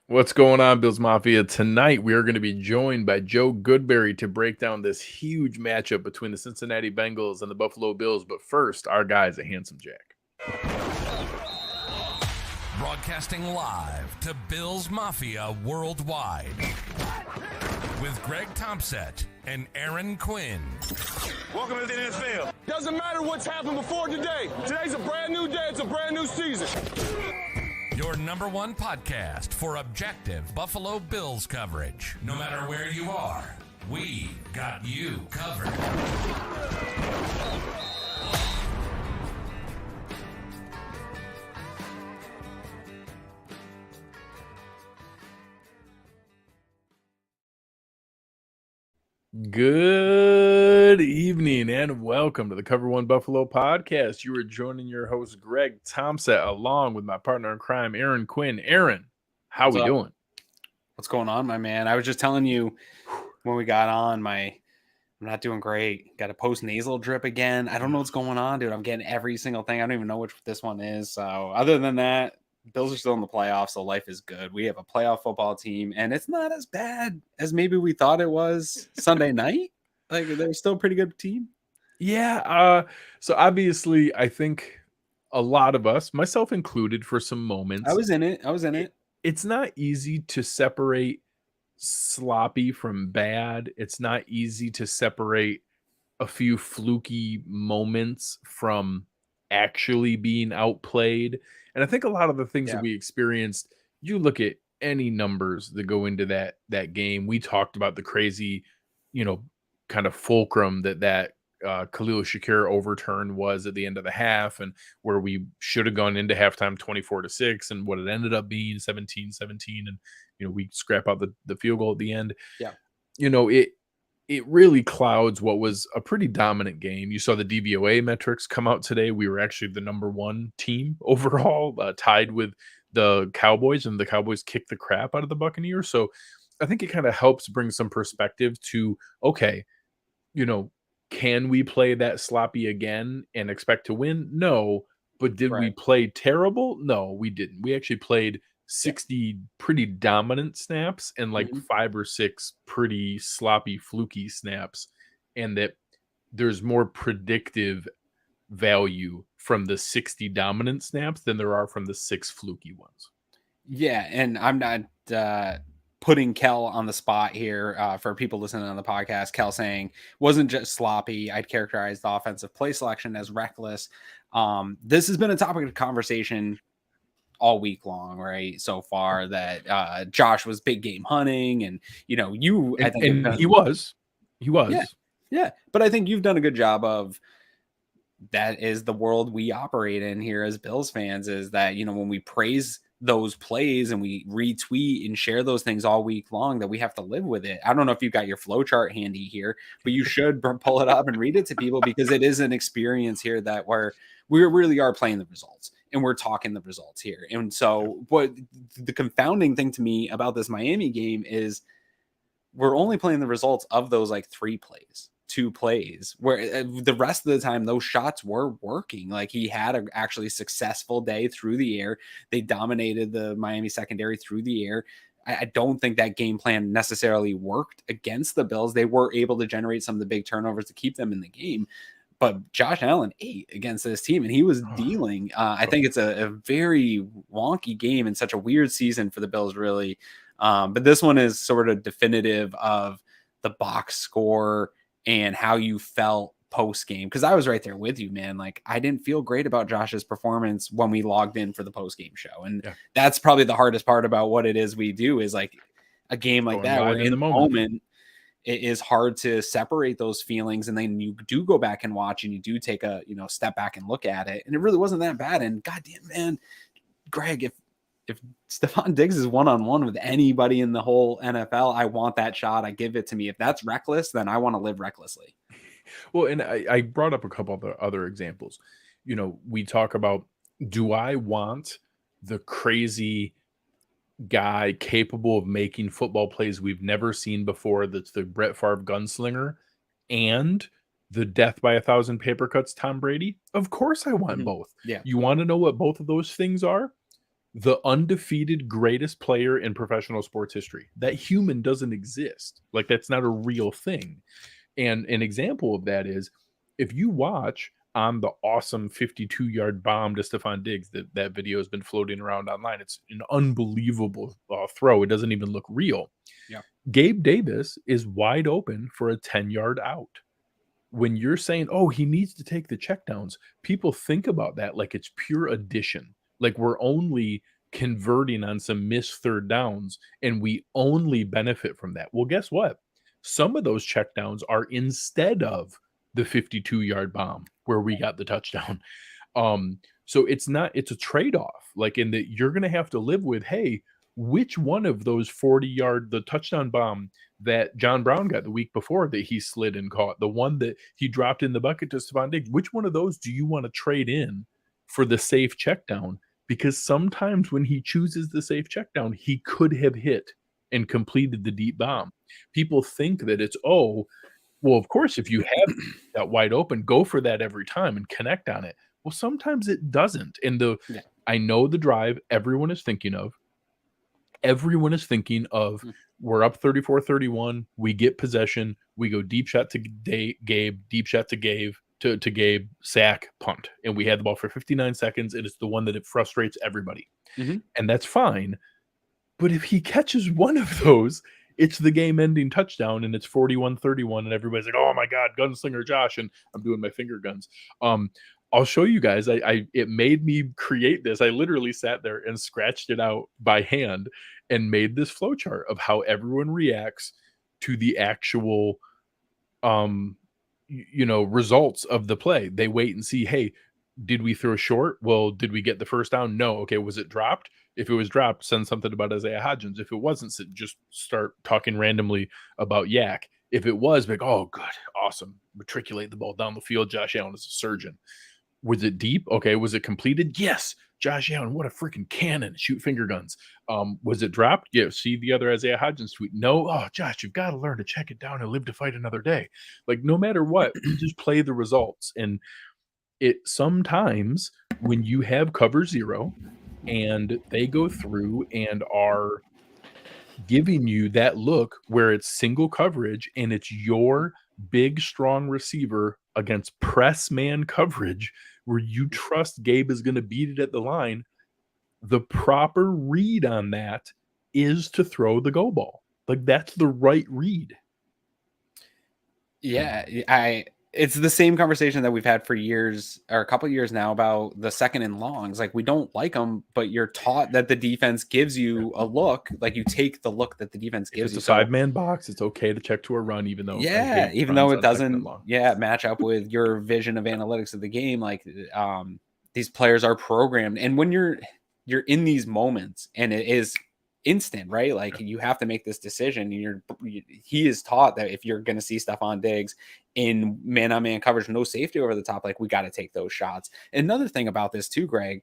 What's going on, Bills Mafia? Tonight, we are going to be joined by Joe Goodberry to break down this huge matchup between the Cincinnati Bengals and the Buffalo Bills. But first, our guys at Handsome Jack. Broadcasting live to Bills Mafia worldwide with Greg Tompsett and Aaron Quinn. Welcome to the NFL. Doesn't matter what's happened before today. Today's a brand new day. It's a brand new season. Your number one podcast for objective Buffalo Bills coverage. No matter where you are, we got you covered. Good evening and welcome to the Cover One Buffalo podcast. You are joining your host, Greg Tompsett, along with my partner in crime, Aaron Quinn. Aaron, how we doing? What's going on, my man? I was just telling you when we got on, I'm not doing great. Got a post-nasal drip again. I don't know what's going on, dude. I'm getting every single thing. I don't even know which this one is. So other than that, Bills are still in the playoffs, so life is good. We have a playoff football team, and it's not as bad as maybe we thought it was Sunday night. Like, they're still a pretty good team. Yeah. So obviously, I think a lot of us, myself included, for some moments. I was in it. It's not easy to separate sloppy from bad. It's not easy to separate a few fluky moments from actually being outplayed. And I think a lot of the things that we experienced, you look at any numbers that go into that game. We talked about the crazy, kind of fulcrum that Khalil Shakir overturn was at the end of the half, and where we should have gone into halftime 24-6, and what it ended up being 17-17, and we scrap out the field goal at the end. It really clouds what was a pretty dominant game. You saw the DVOA metrics come out today. We were actually the number one team overall, tied with the Cowboys, and the Cowboys kicked the crap out of the Buccaneers. So I think it kind of helps bring some perspective to, okay, can we play that sloppy again and expect to win? No. But did we play terrible? No, we didn't. We actually played 60 pretty dominant snaps and like 5 or 6 pretty sloppy, fluky snaps, and that there's more predictive value from the 60 dominant snaps than there are from the 6 fluky ones. Yeah, and I'm not putting Kel on the spot here for people listening on the podcast. Kel saying wasn't just sloppy. I'd characterize the offensive play selection as reckless. This has been a topic of conversation all week long, right? So far, that Josh was big game hunting, and I think he was. Yeah. But I think you've done a good job of. That is the world we operate in here as Bills fans, is that, when we praise those plays and we retweet and share those things all week long, that we have to live with it. I don't know if you've got your flow chart handy here, but you should pull it up and read it to people, because it is an experience here that we really are playing the results and we're talking the results here. And so what the confounding thing to me about this Miami game is we're only playing the results of those like 3 plays. 2 plays, where the rest of the time those shots were working. Like, he had an actually successful day through the air. They dominated the Miami secondary through the air. I don't think that game plan necessarily worked against the Bills. They were able to generate some of the big turnovers to keep them in the game, but Josh Allen ate against this team, and he was dealing. I think it's a very wonky game and such a weird season for the Bills, really. But this one is sort of definitive of the box score and how you felt post game. Because I was right there with you, man. Like, I didn't feel great about Josh's performance when we logged in for the post game show. And that's probably the hardest part about what it is we do, is like a game like that, where in the moment it is hard to separate those feelings. And then you do go back and watch, and you do take a, step back and look at it. And it really wasn't that bad. And goddamn, man, Greg, if Stephon Diggs is one-on-one with anybody in the whole NFL, I want that shot. I give it to me. If that's reckless, then I want to live recklessly. Well, and I brought up a couple of other examples. We talk about, do I want the crazy guy capable of making football plays we've never seen before, that's the Brett Favre gunslinger, and the death by 1,000 paper cuts Tom Brady? Of course I want both. Yeah. You want to know what both of those things are? the undefeated greatest player in professional sports history. That human doesn't exist. Like, that's not a real thing. And an example of that is if you watch on the awesome 52-yard bomb to Stephon Diggs, that video has been floating around online. It's an unbelievable throw. It doesn't even look real. Yeah. Gabe Davis is wide open for a 10-yard out. When you're saying, oh, he needs to take the checkdowns, people think about that like it's pure addition. Like we're only converting on some missed third downs and we only benefit from that. Well, guess what? Some of those checkdowns are instead of the 52-yard bomb where we got the touchdown. So it's a trade-off. Like in that you're going to have to live with, hey, which one of those 40-yard, the touchdown bomb that John Brown got the week before that he slid and caught, the one that he dropped in the bucket to Stephon Diggs, which one of those do you want to trade in for the safe check down? Because sometimes when he chooses the safe check down, he could have hit and completed the deep bomb. People think that it's, oh, well, of course, if you have that wide open, go for that every time and connect on it. Well, sometimes it doesn't. And I know the drive everyone is thinking of. Everyone is thinking of we're up 34-31. We get possession. We go deep shot to Gabe, deep shot to Gabe, to Gabe, sack, punt. And we had the ball for 59 seconds. And it's the one that it frustrates everybody. Mm-hmm. And that's fine. But if he catches one of those, it's the game-ending touchdown, and it's 41-31, and everybody's like, oh, my God, Gunslinger Josh, and I'm doing my finger guns. I'll show you guys. It made me create this. I literally sat there and scratched it out by hand and made this flowchart of how everyone reacts to the actual, results of the play. They wait and see, hey, did we throw short? Well, did we get the first down? No. Okay, was it dropped? If it was dropped, send something about Isaiah Hodgins. If it wasn't, just start talking randomly about Yak. If it was, like, oh, good, awesome. Matriculate the ball down the field. Josh Allen is a surgeon. Was it deep? Okay. Was it completed? Yes. Josh Allen, what a freaking cannon. Shoot finger guns. Was it dropped? Yeah. See the other Isaiah Hodgins tweet. No. Oh, Josh, you've got to learn to check it down and live to fight another day. Like, no matter what, you just play the results. And it sometimes when you have cover zero and they go through and are giving you that look where it's single coverage and it's your big, strong receiver against press man coverage where you trust Gabe is going to beat it at the line, the proper read on that is to throw the go ball. Like, that's the right read. Yeah, it's the same conversation that we've had for years or a couple of years now about the second and longs. Like, we don't like them, but you're taught that the defense gives you a look. Like, you take the look that the defense gives you. It's a 5-man box. It's okay to check to a run, even though it doesn't match up with your vision of analytics of the game. Like, these players are programmed, and when you're in these moments, and it is instant, right? Like, you have to make this decision. He is taught that if you're going to see Stephon Diggs in man-on-man coverage, no safety over the top, like, we got to take those shots. Another thing about this too, Greg,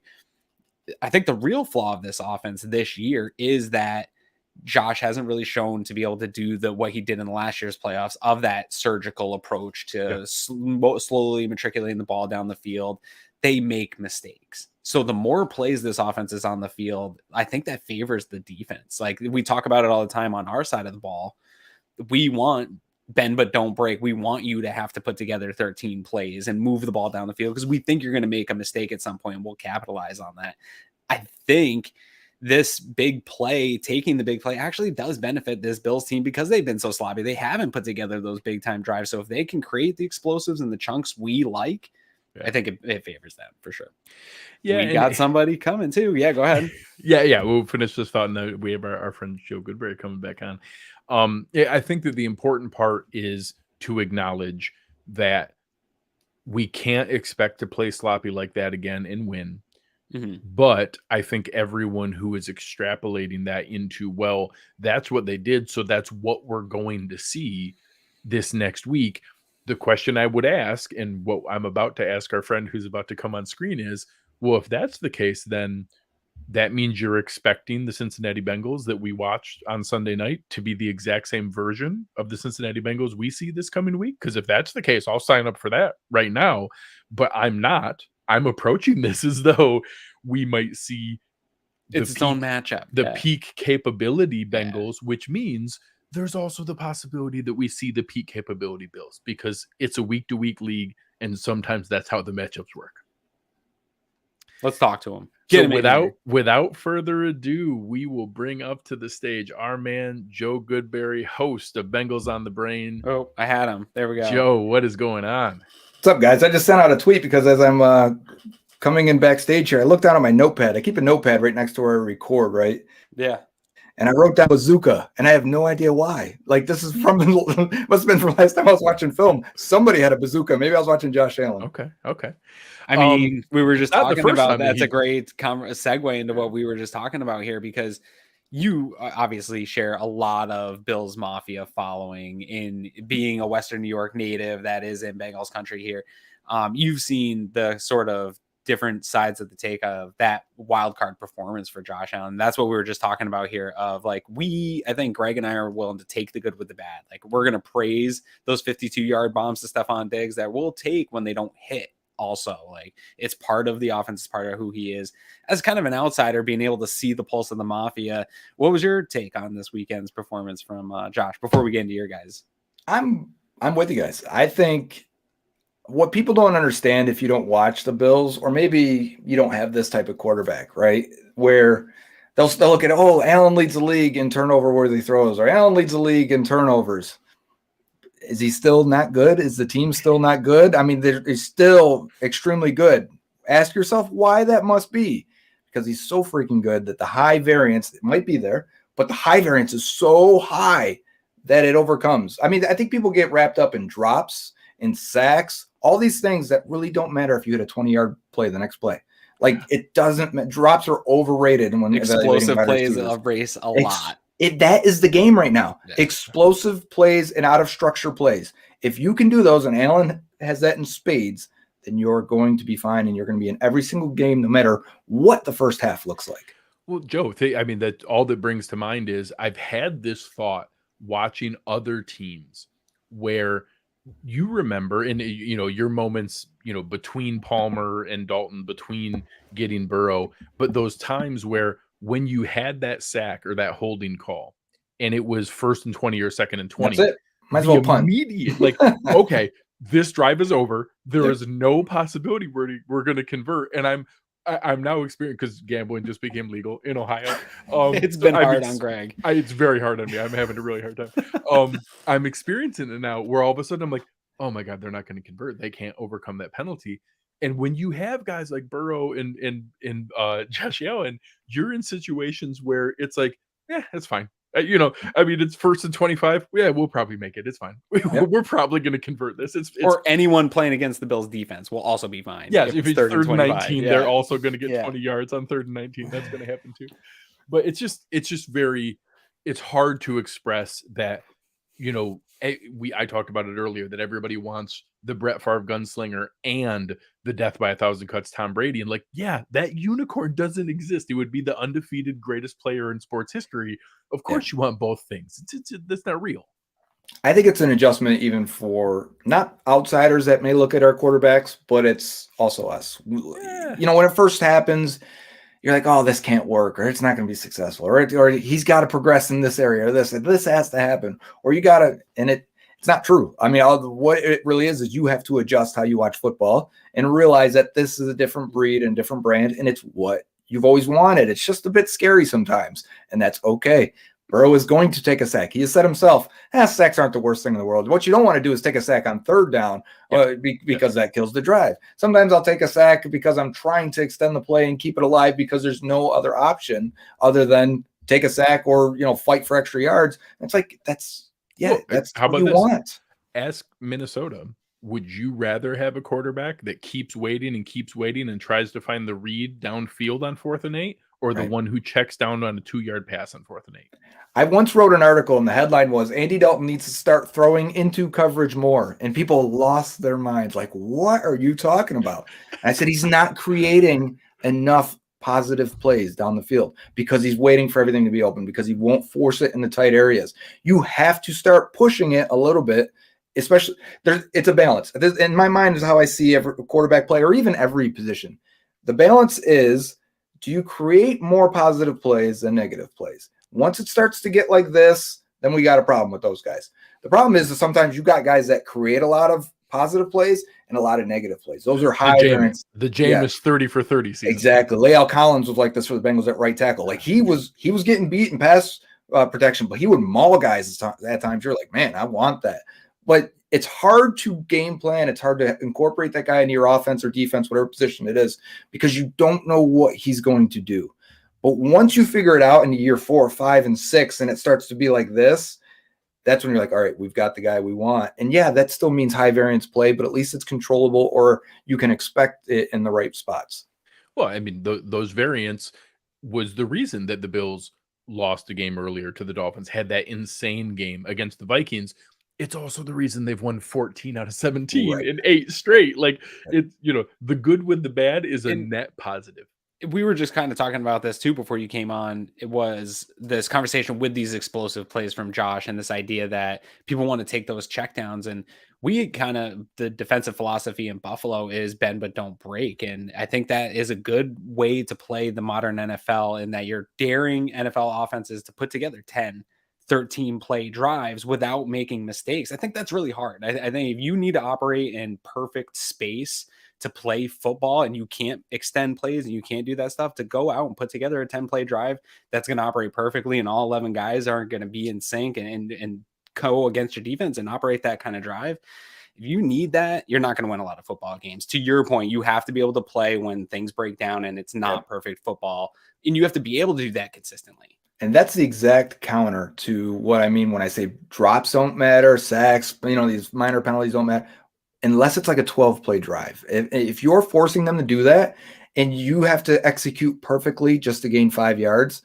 I think the real flaw of this offense this year is that Josh hasn't really shown to be able to do what he did in the last year's playoffs of that surgical approach to slowly matriculating the ball down the field. They make mistakes. So the more plays this offense is on the field, I think that favors the defense. Like, we talk about it all the time on our side of the ball. We want bend but don't break. We want you to have to put together 13 plays and move the ball down the field because we think you're going to make a mistake at some point, and we'll capitalize on that. I think this big play, taking the big play, actually does benefit this Bills team because they've been so sloppy. They haven't put together those big time drives. So if they can create the explosives and the chunks we like, I think it favors them for sure. Yeah, we got somebody coming too. Yeah, go ahead. Yeah. We'll finish this thought, and we have our friend Joe Goodberry coming back on. I think that the important part is to acknowledge that we can't expect to play sloppy like that again and win. Mm-hmm. But I think everyone who is extrapolating that into, well, that's what they did, so that's what we're going to see this next week. The question I would ask, and what I'm about to ask our friend who's about to come on screen is, well, if that's the case, then that means you're expecting the Cincinnati Bengals that we watched on Sunday night to be the exact same version of the Cincinnati Bengals we see this coming week? Because if that's the case, I'll sign up for that right now. But I'm not. I'm approaching this as though we might see its own matchup. The peak capability Bengals, which means there's also the possibility that we see the peak capability Bills because it's a week-to-week league, and sometimes that's how the matchups work. Let's talk to him. So without further ado, we will bring up to the stage our man, Joe Goodberry, host of Bengals on the Brain. Oh, I had him. There we go. Joe, what is going on? What's up, guys? I just sent out a tweet because as I'm coming in backstage here, I looked down at my notepad. I keep a notepad right next to where I record, right? Yeah. And I wrote down bazooka, and I have no idea why. Like, this is from must have been from last time I was watching film. Somebody had a bazooka. Maybe I was watching Josh Allen. Okay. I mean, we were just talking about that's a great segue into what we were just talking about here because you obviously share a lot of Bills Mafia following in being a Western New York native that is in Bengals country here. You've seen the sort of different sides of the take of that wild card performance for Josh Allen. That's what we were just talking about here of like, I think Greg and I are willing to take the good with the bad. Like we're going to praise those 52-yard bombs to Stephon Diggs that we'll take when they don't hit. Also, like it's part of the offense, it's part of who he is as kind of an outsider, being able to see the pulse of the Mafia. What was your take on this weekend's performance from Josh before we get into your guys? I'm with you guys. I think what people don't understand if you don't watch the Bills, or maybe you don't have this type of quarterback, right? Where they'll look at, Allen leads the league in turnover worthy throws, or Allen leads the league in turnovers. Is he still not good? Is the team still not good? I mean, they're still extremely good. Ask yourself why that must be, because he's so freaking good that the high variance, it might be there, but the high variance is so high that it overcomes. I mean, I think people get wrapped up in drops, in sacks, all these things that really don't matter if you hit a 20-yard play the next play. Like it doesn't. Drops are overrated when explosive plays race a lot. That is the game right now. Yeah. Explosive plays and out of structure plays. If you can do those, and Allen has that in spades, then you're going to be fine, and you're going to be in every single game, no matter what the first half looks like. Well, Joe, I mean, that all that brings to mind is I've had this thought watching other teams where you remember, and your moments, between Palmer and Dalton, between getting Burrow, but those times where when you had that sack or that holding call and it was 1st and 20 or 2nd and 20, that's it. Might as well punt. Immediate, like, okay, this drive is over. There is no possibility we're going to convert. And I'm now experiencing, because gambling just became legal in Ohio. It's been hard on Greg. It's very hard on me. I'm having a really hard time. I'm experiencing it now where all of a sudden I'm like, oh my God, they're not going to convert. They can't overcome that penalty. And when you have guys like Burrow and Josh Allen, you're in situations where it's like, it's fine. I mean, it's 1st and 25. Yeah, we'll probably make it. It's fine. We're probably going to convert this. Or anyone playing against the Bills defense will also be fine. Yeah, if it's 3rd and 19, they're also going to get 20 yards on 3rd and 19. That's going to happen too. But it's just it's hard to express that, I talked about it earlier, that everybody wants the Brett Favre gunslinger and the death by 1,000 cuts Tom Brady. And like, that unicorn doesn't exist. It would be the undefeated greatest player in sports history. Of course you want both things. That's not real. I think it's an adjustment even for not outsiders that may look at our quarterbacks, but it's also us. When it first happens, you're like, oh, this can't work, or it's not going to be successful, or he's got to progress in this area, or this has to happen, or you got to, and it's not true. I mean, what it really is you have to adjust how you watch football and realize that this is a different breed and different brand, and it's what you've always wanted. It's just a bit scary sometimes, and that's okay. Burrow is going to take a sack. He has said himself, sacks aren't the worst thing in the world. What you don't want to do is take a sack on 3rd down because that kills the drive. Sometimes I'll take a sack because I'm trying to extend the play and keep it alive because there's no other option other than take a sack or, fight for extra yards. It's like, that's how about what you want. Ask Minnesota. Would you rather have a quarterback that keeps waiting and tries to find the read downfield on 4th and 8, or the one who checks down on a 2-yard pass on 4th and 8? I once wrote an article and the headline was Andy Dalton needs to start throwing into coverage more. And people lost their minds. Like, what are you talking about? And I said, he's not creating enough positive plays down the field because he's waiting for everything to be open, because he won't force it in the tight areas. You have to start pushing it a little bit, especially it's a balance. In my mind is how I see every quarterback play, or even every position. The balance is, do you create more positive plays than negative plays? Once it starts to get like this, then we got a problem with those guys. The problem is that sometimes you got guys that create a lot of positive plays and a lot of negative plays. Those are high variance. The Jameis 30 for 30 season. Exactly. Lael Collins was like this for the Bengals at right tackle. Like he was getting beat in pass protection, but he would maul guys at times. You're like, man, I want that. But it's hard to game plan. It's hard to incorporate that guy into your offense or defense, whatever position it is, because you don't know what he's going to do. But once you figure it out in year 4, 5, and 6, and it starts to be like this, that's when you're like, all right, we've got the guy we want. And yeah, that still means high variance play, but at least it's controllable, or you can expect it in the right spots. Well, I mean, those variants was the reason that the Bills lost a game earlier to the Dolphins, had that insane game against the Vikings. It's also the reason they've won 14 out of 17 in 8 straight. Like, it's, the good with the bad is a net positive. We were just kind of talking about this too before you came on. It was this conversation with these explosive plays from Josh and this idea that people want to take those checkdowns. And we the defensive philosophy in Buffalo is bend but don't break. And I think that is a good way to play the modern NFL, in that you're daring NFL offenses to put together 10, 13 play drives without making mistakes. I think that's really hard. I think if you need to operate in perfect space to play football and you can't extend plays and you can't do that stuff, to go out and put together a 10-play drive that's going to operate perfectly and all 11 guys aren't going to be in sync and go against your defense and operate that kind of drive. If you need that, you're not going to win a lot of football games. To your point, you have to be able to play when things break down and it's not perfect football, and you have to be able to do that consistently. And that's the exact counter to what I mean when I say drops don't matter, sacks, these minor penalties don't matter, unless it's like a 12-play drive. If you're forcing them to do that and you have to execute perfectly just to gain 5 yards,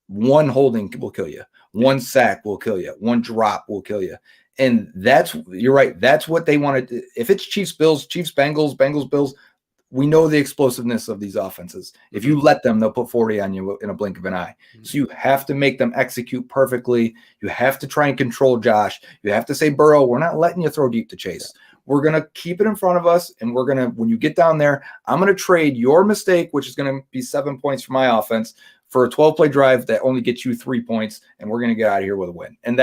one holding will kill you. One sack will kill you. One drop will kill you. And you're right. That's what they want to do. If it's Chiefs, Bills, Chiefs, Bengals, Bengals, Bills, we know the explosiveness of these offenses. If you let them, they'll put 40 on you in a blink of an eye. So you have to make them execute perfectly. You have to try and control Josh. You have to say, Burrow, we're not letting you throw deep to Chase. We're going to keep it in front of us, and we're going to, when you get down there, I'm going to trade your mistake, which is going to be 7 points for my offense, for a 12-play drive that only gets you 3 points, and we're going to get out of here with a win. And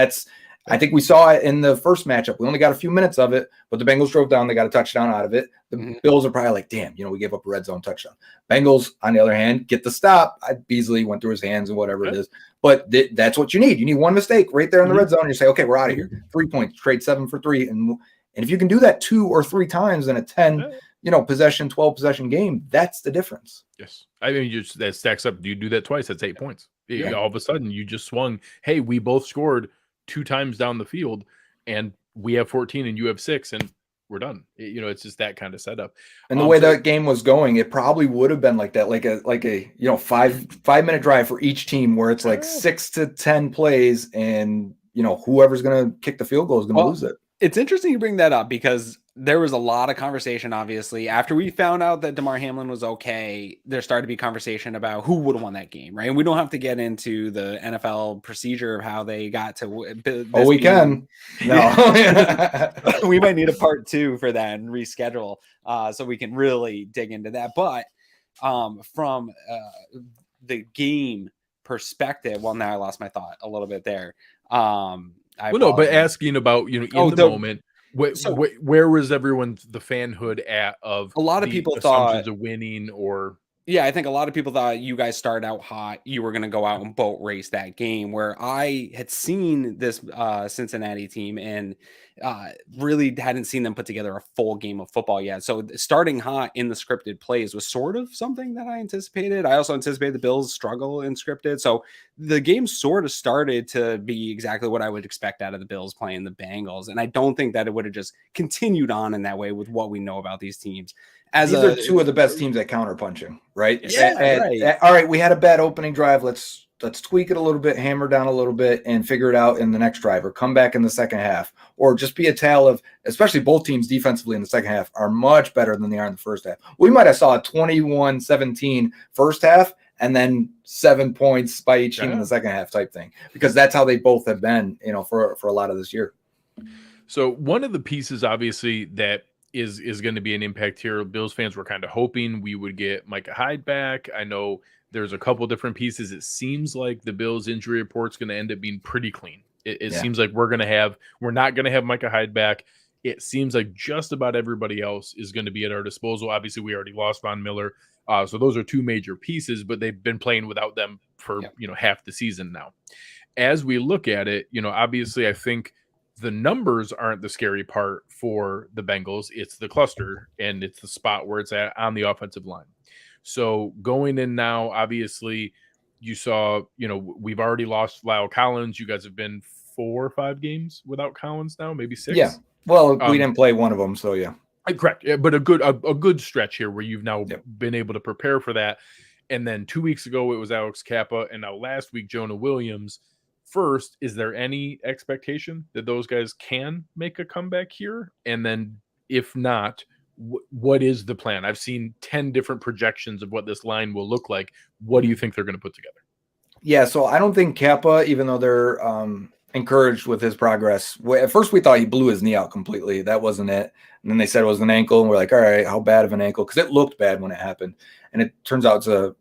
I think we saw it in the first matchup. We only got a few minutes of it, but the Bengals drove down. They got a touchdown out of it. The Bills are probably like, damn, we gave up a red zone touchdown. Bengals, on the other hand, get the stop. Beasley went through his hands and whatever it is. But that's what you need. You need one mistake right there in the red zone. And you say, okay, we're out of here. 3 points, trade 7 for 3. And if you can do that 2 or 3 times in a 10, possession, 12 possession game, that's the difference. Yes. I mean, that stacks up. You do that twice, that's 8 points. All of a sudden, you just swung. Hey, we both scored 2 times down the field, and we have 14 and you have 6, and we're done. It's just that kind of setup. And the way that game was going, it probably would have been like that, like a 5-minute drive for each team, where it's like 6 to 10 plays, and whoever's going to kick the field goal is going to lose it. It's interesting you bring that up, because there was a lot of conversation, obviously, after we found out that DeMar Hamlin was okay. There started to be conversation about who would have won that game, right? And we don't have to get into the NFL procedure of how they got to. We can. No, we might need a part 2 for that and reschedule, so we can really dig into that. But from the game perspective, well, now I lost my thought a little bit there. But asking about in the moment, where was everyone, the fanhood at of a lot of people thought of winning? Or I think a lot of people thought you guys started out hot, you were going to go out and boat race that game, where I had seen this Cincinnati team and really hadn't seen them put together a full game of football yet. So starting hot in the scripted plays was sort of something that I anticipated. I also anticipated the Bills struggle in scripted. So the game sort of started to be exactly what I would expect out of the Bills playing the Bengals. And I don't think that it would have just continued on in that way with what we know about these teams. These are 2 of the best teams at counterpunching, right? Right. All right, we had a bad opening drive. Let's tweak it a little bit, hammer down a little bit, and figure it out in the next drive, or come back in the second half, or just be a tale of, especially both teams defensively in the second half are much better than they are in the first half. We might have saw a 21-17 first half and then 7 points by each team in the second half type thing, because that's how they both have been, for a lot of this year. So one of the pieces, obviously, that is going to be an impact here. Bills fans were kind of hoping we would get Micah Hyde back. I know There's a couple different pieces. It seems like the Bills injury report's going to end up being pretty clean. It seems like we're not going to have Micah Hyde back. It seems like just about everybody else is going to be at our disposal. Obviously, we already lost Von Miller. So those are two major pieces, but they've been playing without them for, half the season now. As we look at it, obviously I think the numbers aren't the scary part for the Bengals. It's the cluster and it's the spot where it's at on the offensive line. So going in now, obviously you saw, we've already lost Lyle Collins. You guys have been 4 or 5 games without Collins now, maybe 6. Yeah. Well, we didn't play one of them. So yeah. Correct. Yeah, but a good stretch here where you've now been able to prepare for that. And then 2 weeks ago, it was Alex Kappa. And now last week, Jonah Williams. First, is there any expectation that those guys can make a comeback here? And then if not, what is the plan? I've seen 10 different projections of what this line will look like. What do you think they're going to put together? Yeah, so I don't think Kappa, even though they're encouraged with his progress. At first, we thought he blew his knee out completely. That wasn't it. And then they said it was an ankle. And we're like, all right, how bad of an ankle? Because it looked bad when it happened. And it turns out it's a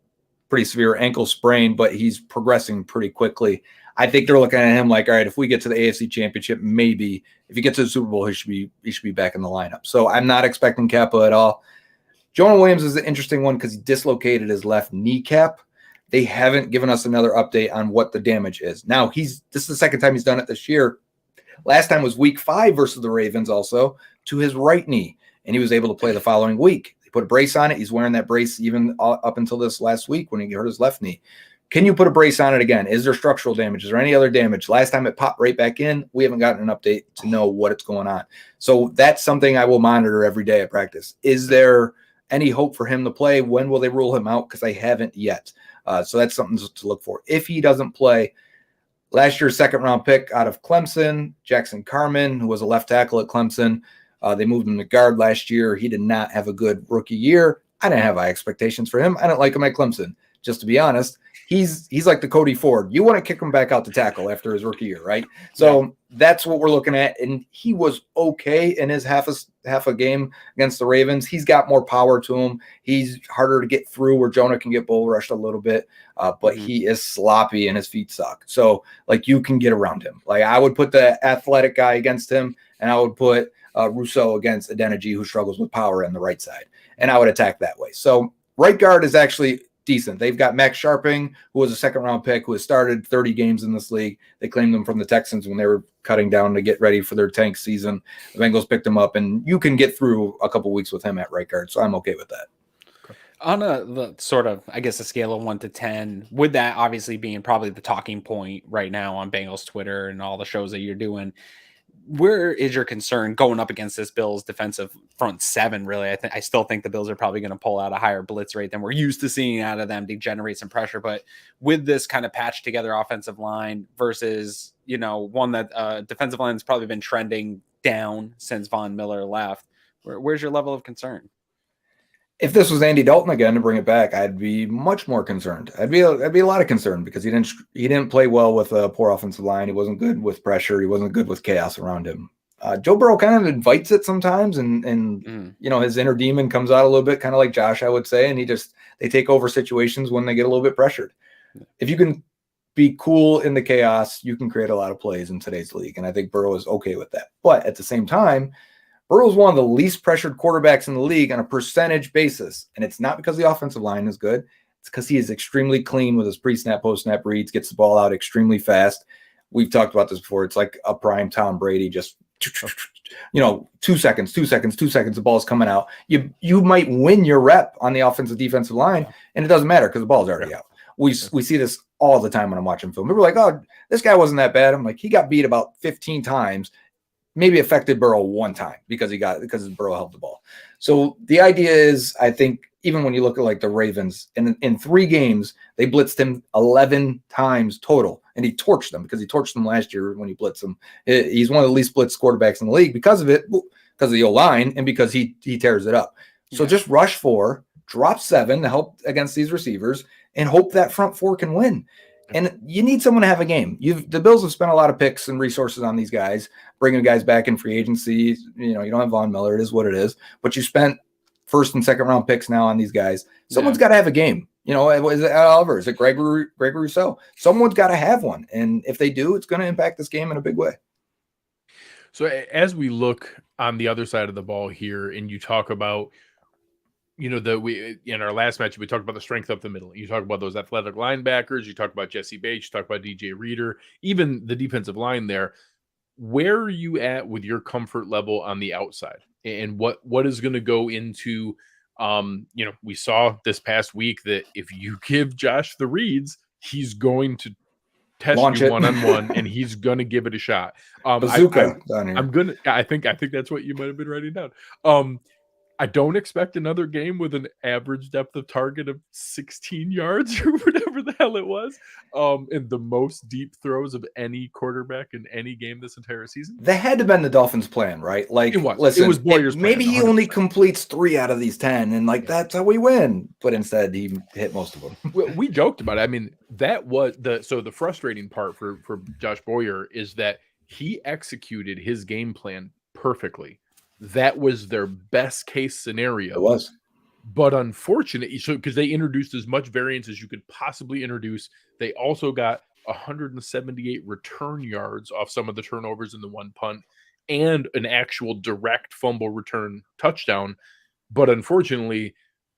pretty severe ankle sprain, but he's progressing pretty quickly. I think they're looking at him like, all right, if we get to the AFC Championship, maybe if he gets to the Super Bowl, he should be back in the lineup. So I'm not expecting Kappa at all. Jonah Williams is an interesting one because he dislocated his left kneecap. They haven't given us another update on what the damage is. Now, this is the second time he's done it this year. Last time was week 5 versus the Ravens also to his right knee, and he was able to play the following week. They put a brace on it. He's wearing that brace even up until this last week when he hurt his left knee. Can you put a brace on it again? Is there structural damage? Is there any other damage? Last time it popped right back in. We haven't gotten an update to know what's going on. So that's something I will monitor every day at practice. Is there any hope for him to play? When will they rule him out? Because they haven't yet. So that's something to look for. If he doesn't play, last year's second-round pick out of Clemson, Jackson Carman, who was a left tackle at Clemson, they moved him to guard last year. He did not have a good rookie year. I didn't have high expectations for him. I didn't like him at Clemson, just to be honest. He's like the Cody Ford. You want to kick him back out to tackle after his rookie year, right? So that's what we're looking at. And he was okay in his half a game against the Ravens. He's got more power to him. He's harder to get through where Jonah can get bull rushed a little bit, but he is sloppy and his feet suck. So like you can get around him. Like I would put the athletic guy against him, and I would put Rousseau against Adeniji, who struggles with power on the right side, and I would attack that way. So right guard is actually decent. They've got Max Sharping, who was a second-round pick, who has started 30 games in this league. They claimed him from the Texans when they were cutting down to get ready for their tank season. The Bengals picked him up, and you can get through a couple weeks with him at right guard, so I'm okay with that. On the sort of, I guess, a scale of 1 to 10, with that obviously being probably the talking point right now on Bengals Twitter and all the shows that you're doing, where is your concern going up against this Bills defensive front 7? Really, I still think the Bills are probably going to pull out a higher blitz rate than we're used to seeing out of them to generate some pressure. But with this kind of patched together offensive line versus, one that defensive line has probably been trending down since Von Miller left, where's your level of concern? If this was Andy Dalton again to bring it back, I'd be much more concerned. I'd be a lot of concern because he didn't play well with a poor offensive line. He wasn't good with pressure. He wasn't good with chaos around him. Joe Burrow kind of invites it sometimes, and his inner demon comes out a little bit, kind of like Josh, I would say, and they take over situations when they get a little bit pressured. If you can be cool in the chaos, you can create a lot of plays in today's league, and I think Burrow is okay with that. But at the same time, Burrow's one of the least pressured quarterbacks in the league on a percentage basis. And it's not because the offensive line is good. It's because he is extremely clean with his pre-snap, post-snap reads, gets the ball out extremely fast. We've talked about this before. It's like a prime Tom Brady, just, 2 seconds, the ball's coming out. You might win your rep on the offensive defensive line, and it doesn't matter because the ball's already out. We see this all the time when I'm watching film. People are like, oh, this guy wasn't that bad. I'm like, he got beat about 15 times. Maybe affected Burrow one time because Burrow held the ball. So the idea is, I think, even when you look at like the Ravens, in 3 games, they blitzed him 11 times total, and he torched them because he torched them last year when he blitzed them. He's one of the least blitzed quarterbacks in the league because of it, because of the O-line, and because he tears it up. So just rush 4, drop 7 to help against these receivers, and hope that front 4 can win. And you need someone to have a game. The Bills have spent a lot of picks and resources on these guys, bringing guys back in free agency. You don't have Von Miller. It is what it is. But you spent first and second round picks now on these guys. Someone's got to have a game. You know, is it Oliver? Is it Greg Rousseau? Someone's got to have one. And if they do, it's going to impact this game in a big way. So as we look on the other side of the ball here, and you talk about, you know, we in our last match, we talked about the strength up the middle. You talk about those athletic linebackers. You talk about Jesse Bates. You talk about DJ Reader, even the defensive line there. Where are you at with your comfort level on the outside, and what is going to go into? You know, we saw this past week that if you give Josh the reads, he's going to test Launch you it. one-on-one, and he's going to give it a shot. Bazooka. I think that's what you might have been writing down. I don't expect another game with an average depth of target of 16 yards or whatever the hell it was. And the most deep throws of any quarterback in any game this entire season. That had to have been the Dolphins' plan, right? Like, It was. listen, It was Boyer's maybe plan, he only 100%. completes 3 out of these 10, and like that's how we win. But instead, he hit most of them. We joked about it. I mean, that was the frustrating part for Josh Boyer is that he executed his game plan perfectly. That was their best case scenario. It was. But unfortunately, so because they introduced as much variance as you could possibly introduce, they also got 178 return yards off some of the turnovers in the one punt and an actual direct fumble return touchdown. But unfortunately,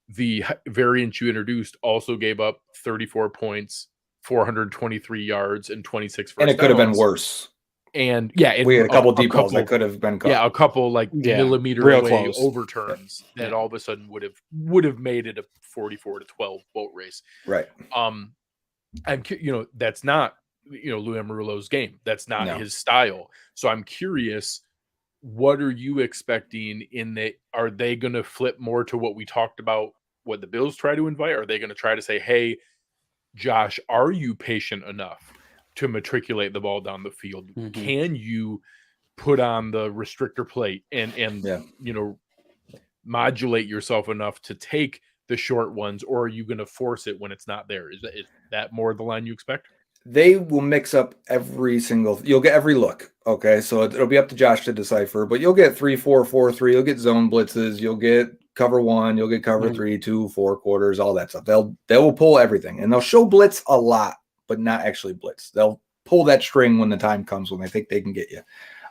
the variance you introduced also gave up 34 points, 423 yards, and 26 first And it could have been downs. worse. And yeah, We had a couple deep balls that could have been caught. Yeah, a couple like millimeter real away close. overturns that all of a sudden would have made it a 44-12 boat race. Right. I'm that's not Lou Amarulo's game. That's not No. his style. So I'm curious, what are you expecting in that? Are they going to flip more to what we talked about, what the Bills try to invite? Are they going to try to say, hey, Josh, are you patient enough to matriculate the ball down the field? Mhm. Can you put on the restrictor plate and modulate yourself enough to take the short ones, or are you going to force it when it's not there? Is that more the line you expect? They will mix up you'll get every look. Okay. So it'll be up to Josh to decipher, but you'll get 3-4, 4-3, you'll get zone blitzes, you'll get cover 1, you'll get cover 3, 2, 4 quarters, all that stuff. They will pull everything, and they'll show blitz a lot, but not actually blitz. They'll pull that string when the time comes, when they think they can get you.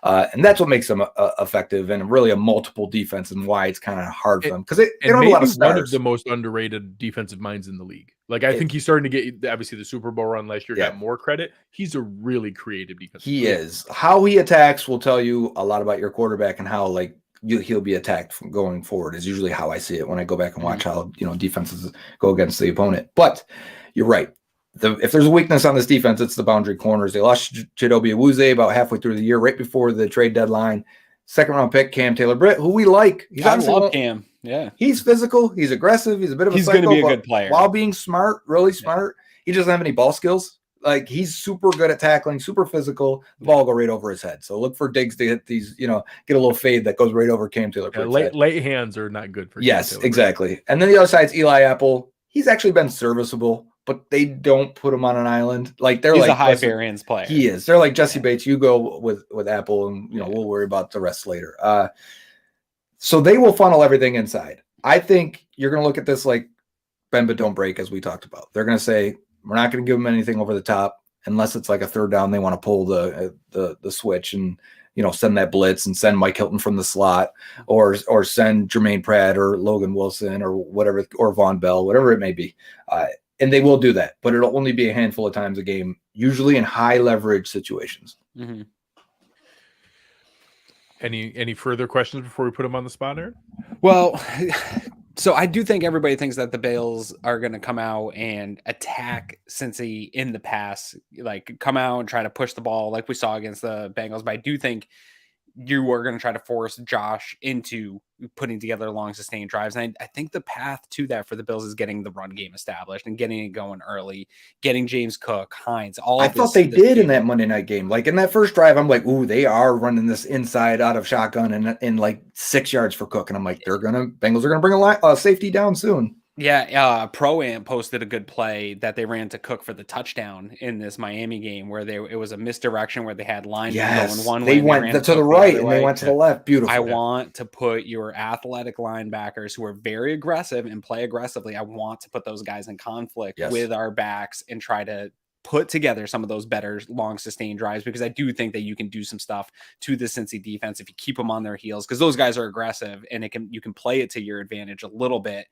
And that's what makes them effective and really a multiple defense, and why it's kind of hard for them, because they don't have a lot of stars. One of the most underrated defensive minds in the league. Like, I think he's starting to get, obviously the Super Bowl run last year got more credit. He's a really creative defensive He player. is. How he attacks will tell you a lot about your quarterback, and how he'll be attacked from going forward is usually how I see it when I go back and watch how defenses go against the opponent. But you're right. If there's a weakness on this defense, it's the boundary corners. They lost Chidobe Awuzie about halfway through the year, right before the trade deadline. Second round pick, Cam Taylor-Britt, who we like. I love Cam. Yeah. He's physical. He's aggressive. He's a bit of a psycho. He's going to be a good player. While being smart, really smart. He doesn't have any ball skills. Like, he's super good at tackling, super physical. The ball will go right over his head. So look for Diggs to hit these, get a little fade that goes right over Cam Taylor-Britt's head. Late hands are not good for Yes, Cam Taylor-Britt. exactly. And then the other side's Eli Apple. He's actually been serviceable, but they don't put him on an island. Like, He's a high variance player. He is. They're like Jesse Bates. You go with Apple, and we'll worry about the rest later. So they will funnel everything inside. I think you're going to look at this like bend but don't break, as we talked about. They're going to say, we're not going to give them anything over the top unless it's like a third down. They want to pull the switch and send that blitz and send Mike Hilton from the slot, or send Jermaine Pratt or Logan Wilson or whatever, or Von Bell, whatever it may be. And they will do that, but it'll only be a handful of times a game, usually in high leverage situations. Mm-hmm. Any further questions before we put him on the spot, Aaron? Well, so I do think everybody thinks that the Bills are going to come out and attack Cincy in the pass, like come out and try to push the ball like we saw against the Bengals. But I do think you are going to try to force Josh into putting together long sustained drives. And I think the path to that for the Bills is getting the run game established and getting it going early, getting James Cook, Hines, all I of thought they did in that Monday night game. Like in that first drive, I'm like, ooh, they are running this inside out of shotgun and in like 6 yards for Cook. And I'm like, Bengals are going to bring a safety down soon. Yeah, Pro-Am posted a good play that they ran to Cook for the touchdown in this Miami game where it was a misdirection where they had linemen going one way. They and went ran to the right and they went to the left. Beautiful. I want to put your athletic linebackers who are very aggressive and play aggressively. I want to put those guys in conflict with our backs and try to put together some of those better long sustained drives, because I do think that you can do some stuff to the Cincy defense if you keep them on their heels, because those guys are aggressive and you can play it to your advantage a little bit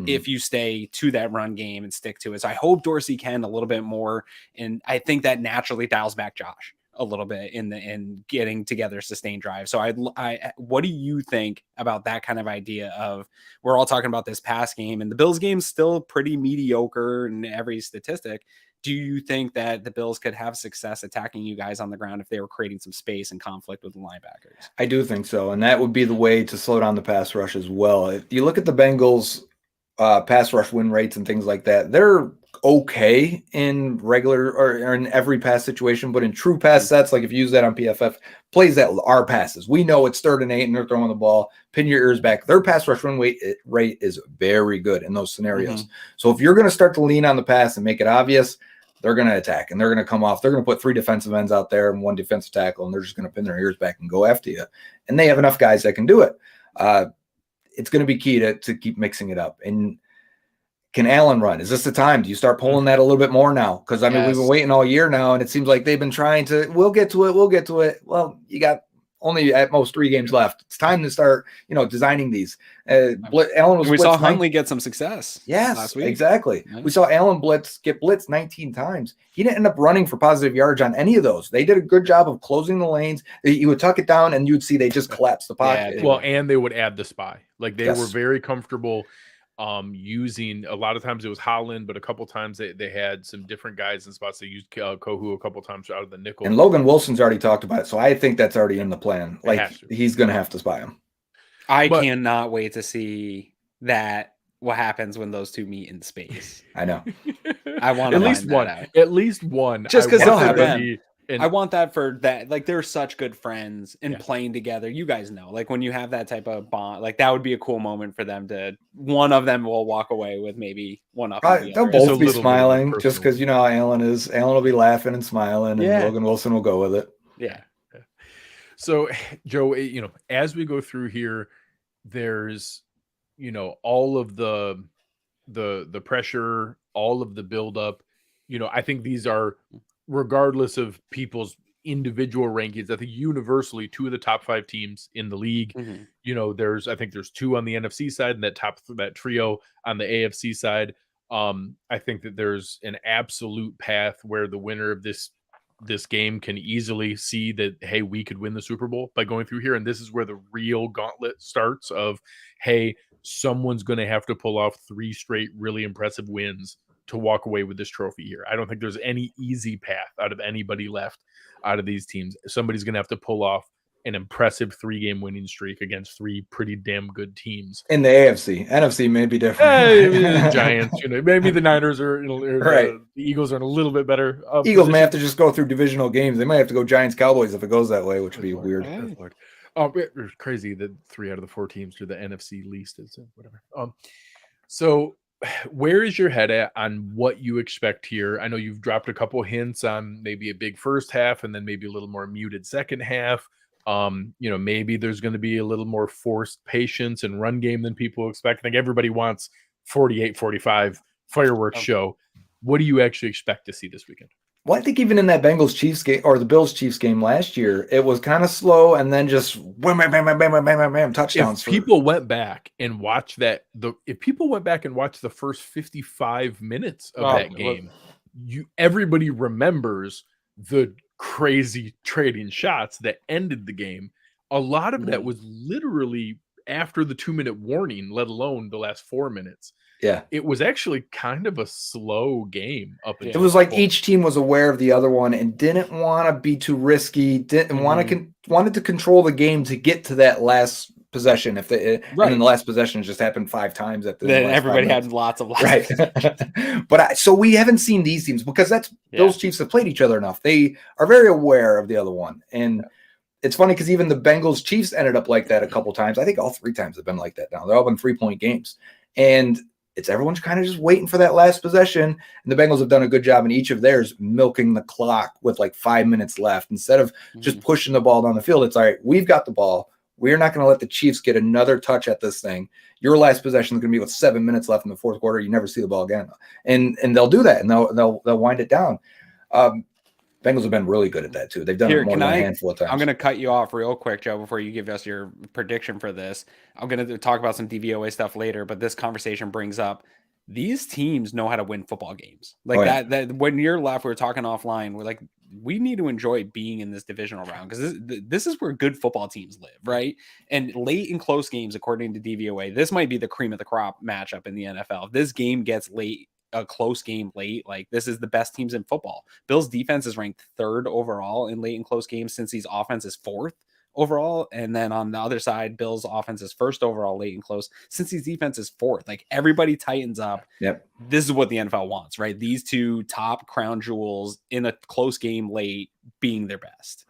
if you stay to that run game and stick to it. So I hope Dorsey can a little bit more, and I think that naturally dials back Josh a little bit in getting together sustained drive. So I what do you think about that kind of idea of, we're all talking about this pass game and the Bills game's still pretty mediocre in every statistic. Do you think that the Bills could have success attacking you guys on the ground if they were creating some space and conflict with the linebackers? I do think so. And that would be the way to slow down the pass rush as well. If you look at the Bengals pass rush win rates and things like that, they're okay in regular or in every pass situation, but in true pass sets, like if you use that on PFF, plays that are passes, we know it's 3rd and 8 and they're throwing the ball, pin your ears back. Their pass rush win rate is very good in those scenarios. So if you're going to start to lean on the pass and make it obvious, they're going to attack and they're going to come off. They're going to put 3 defensive ends out there and 1 defensive tackle, and they're just going to pin their ears back and go after you. And they have enough guys that can do it. It's going to be key to keep mixing it up. And can Allen run? Is this the time? Do you start pulling that a little bit more now? Because, I mean, we've been waiting all year now, and it seems like they've been trying to, we'll get to it. Well, you got only at most 3 games left. It's time to start, designing these. We saw Huntley get some success. Yes, last week. Exactly. Yeah. We saw Allen get blitzed 19 times. He didn't end up running for positive yardage on any of those. They did a good job of closing the lanes. He would tuck it down, and you would see they just collapse the pocket. Yeah, and they would add the spy. Like they were very comfortable using, a lot of times it was Holland, but a couple times they had some different guys in spots. They used Kohu a couple times out of the nickel. And Logan Wilson's already talked about it, so I think that's already in the plan. Like he's going to have to spy him. I cannot wait to see what happens when those two meet in space. I know. I want at least one. At least one. Just because they'll happen. I want that for that. Like they're such good friends and playing together. You guys know, like when you have that type of bond, like that would be a cool moment for them one of them will walk away with maybe one up. They'll both be smiling just because how Allen is. Allen will be laughing and smiling, and Logan Wilson will go with it. Yeah. So, Joe, as we go through here, there's, all of the pressure, all of the buildup. I think these are, regardless of people's individual rankings, I think universally 2 of the top 5 teams in the league. I think there's 2 on the NFC side and that trio on the AFC side. I think that there's an absolute path where the winner of this game can easily see that, hey, we could win the Super Bowl by going through here. And this is where the real gauntlet starts of, hey, someone's going to have to pull off 3 straight really impressive wins to walk away with this trophy here. I don't think there's any easy path out of anybody left out of these teams. Somebody's going to have to pull off an impressive 3-game winning streak against 3 pretty damn good teams. In the AFC. NFC may be different. The Giants, maybe the Niners are right. The Eagles are in a little bit better. Eagles may have to just go through divisional games. They might have to go Giants Cowboys if it goes that way, which would be weird. It's crazy that 3 out of the 4 teams are the NFC least. Whatever. So where is your head at on what you expect here? I know you've dropped a couple hints on maybe a big first half and then maybe a little more muted second half. Maybe there's going to be a little more forced patience and run game than people expect. I think everybody wants 48-45 fireworks show. What do you actually expect to see this weekend? Well, I think even in that Bengals Chiefs game or the Bills Chiefs game last year, it was kind of slow and then just bam, bam, bam, bam, bam, bam, bam, touchdowns. If people went back and watched the first 55 minutes of that game, everybody remembers the crazy trading shots that ended the game. A lot of that was literally after the 2-minute warning, let alone the last 4 minutes. Yeah, it was actually kind of a slow game up. It was like each team was aware of the other one and didn't want to be too risky. Didn't wanted to control the game to get to that last possession. And then the last possession just happened 5 times at the. Then everybody had lots of right. But so we haven't seen these teams because those Chiefs have played each other enough. They are very aware of the other one, and it's funny because even the Bengals Chiefs ended up like that a couple times. I think all 3 times have been like that now. They're all been 3-point games, and it's everyone's kind of just waiting for that last possession. And the Bengals have done a good job in each of theirs milking the clock with like 5 minutes left. Instead of just pushing the ball down the field, it's all right, we've got the ball. We're not going to let the Chiefs get another touch at this thing. Your last possession is going to be with 7 minutes left in the fourth quarter. You never see the ball again. And they'll do that, and they'll wind it down. Bengals have been really good at that too. They've done it more than a handful of times. I'm going to cut you off real quick, Joe, before you give us your prediction for this. I'm going to talk about some DVOA stuff later, but this conversation brings up these teams know how to win football games. Like that when you're left, we were talking offline, we're like, we need to enjoy being in this divisional round because this is where good football teams live, right? And late in close games, according to DVOA, this might be the cream of the crop matchup in the NFL. If this game gets late, a close game late, like this is the best teams in football. Bills defense is ranked 3rd overall in late and close games since these offense is 4th overall. And then on the other side, Bills offense is 1st overall late and close since these defense is 4th. Like everybody tightens up. Yep. This is what the NFL wants, right? These two top crown jewels in a close game late being their best.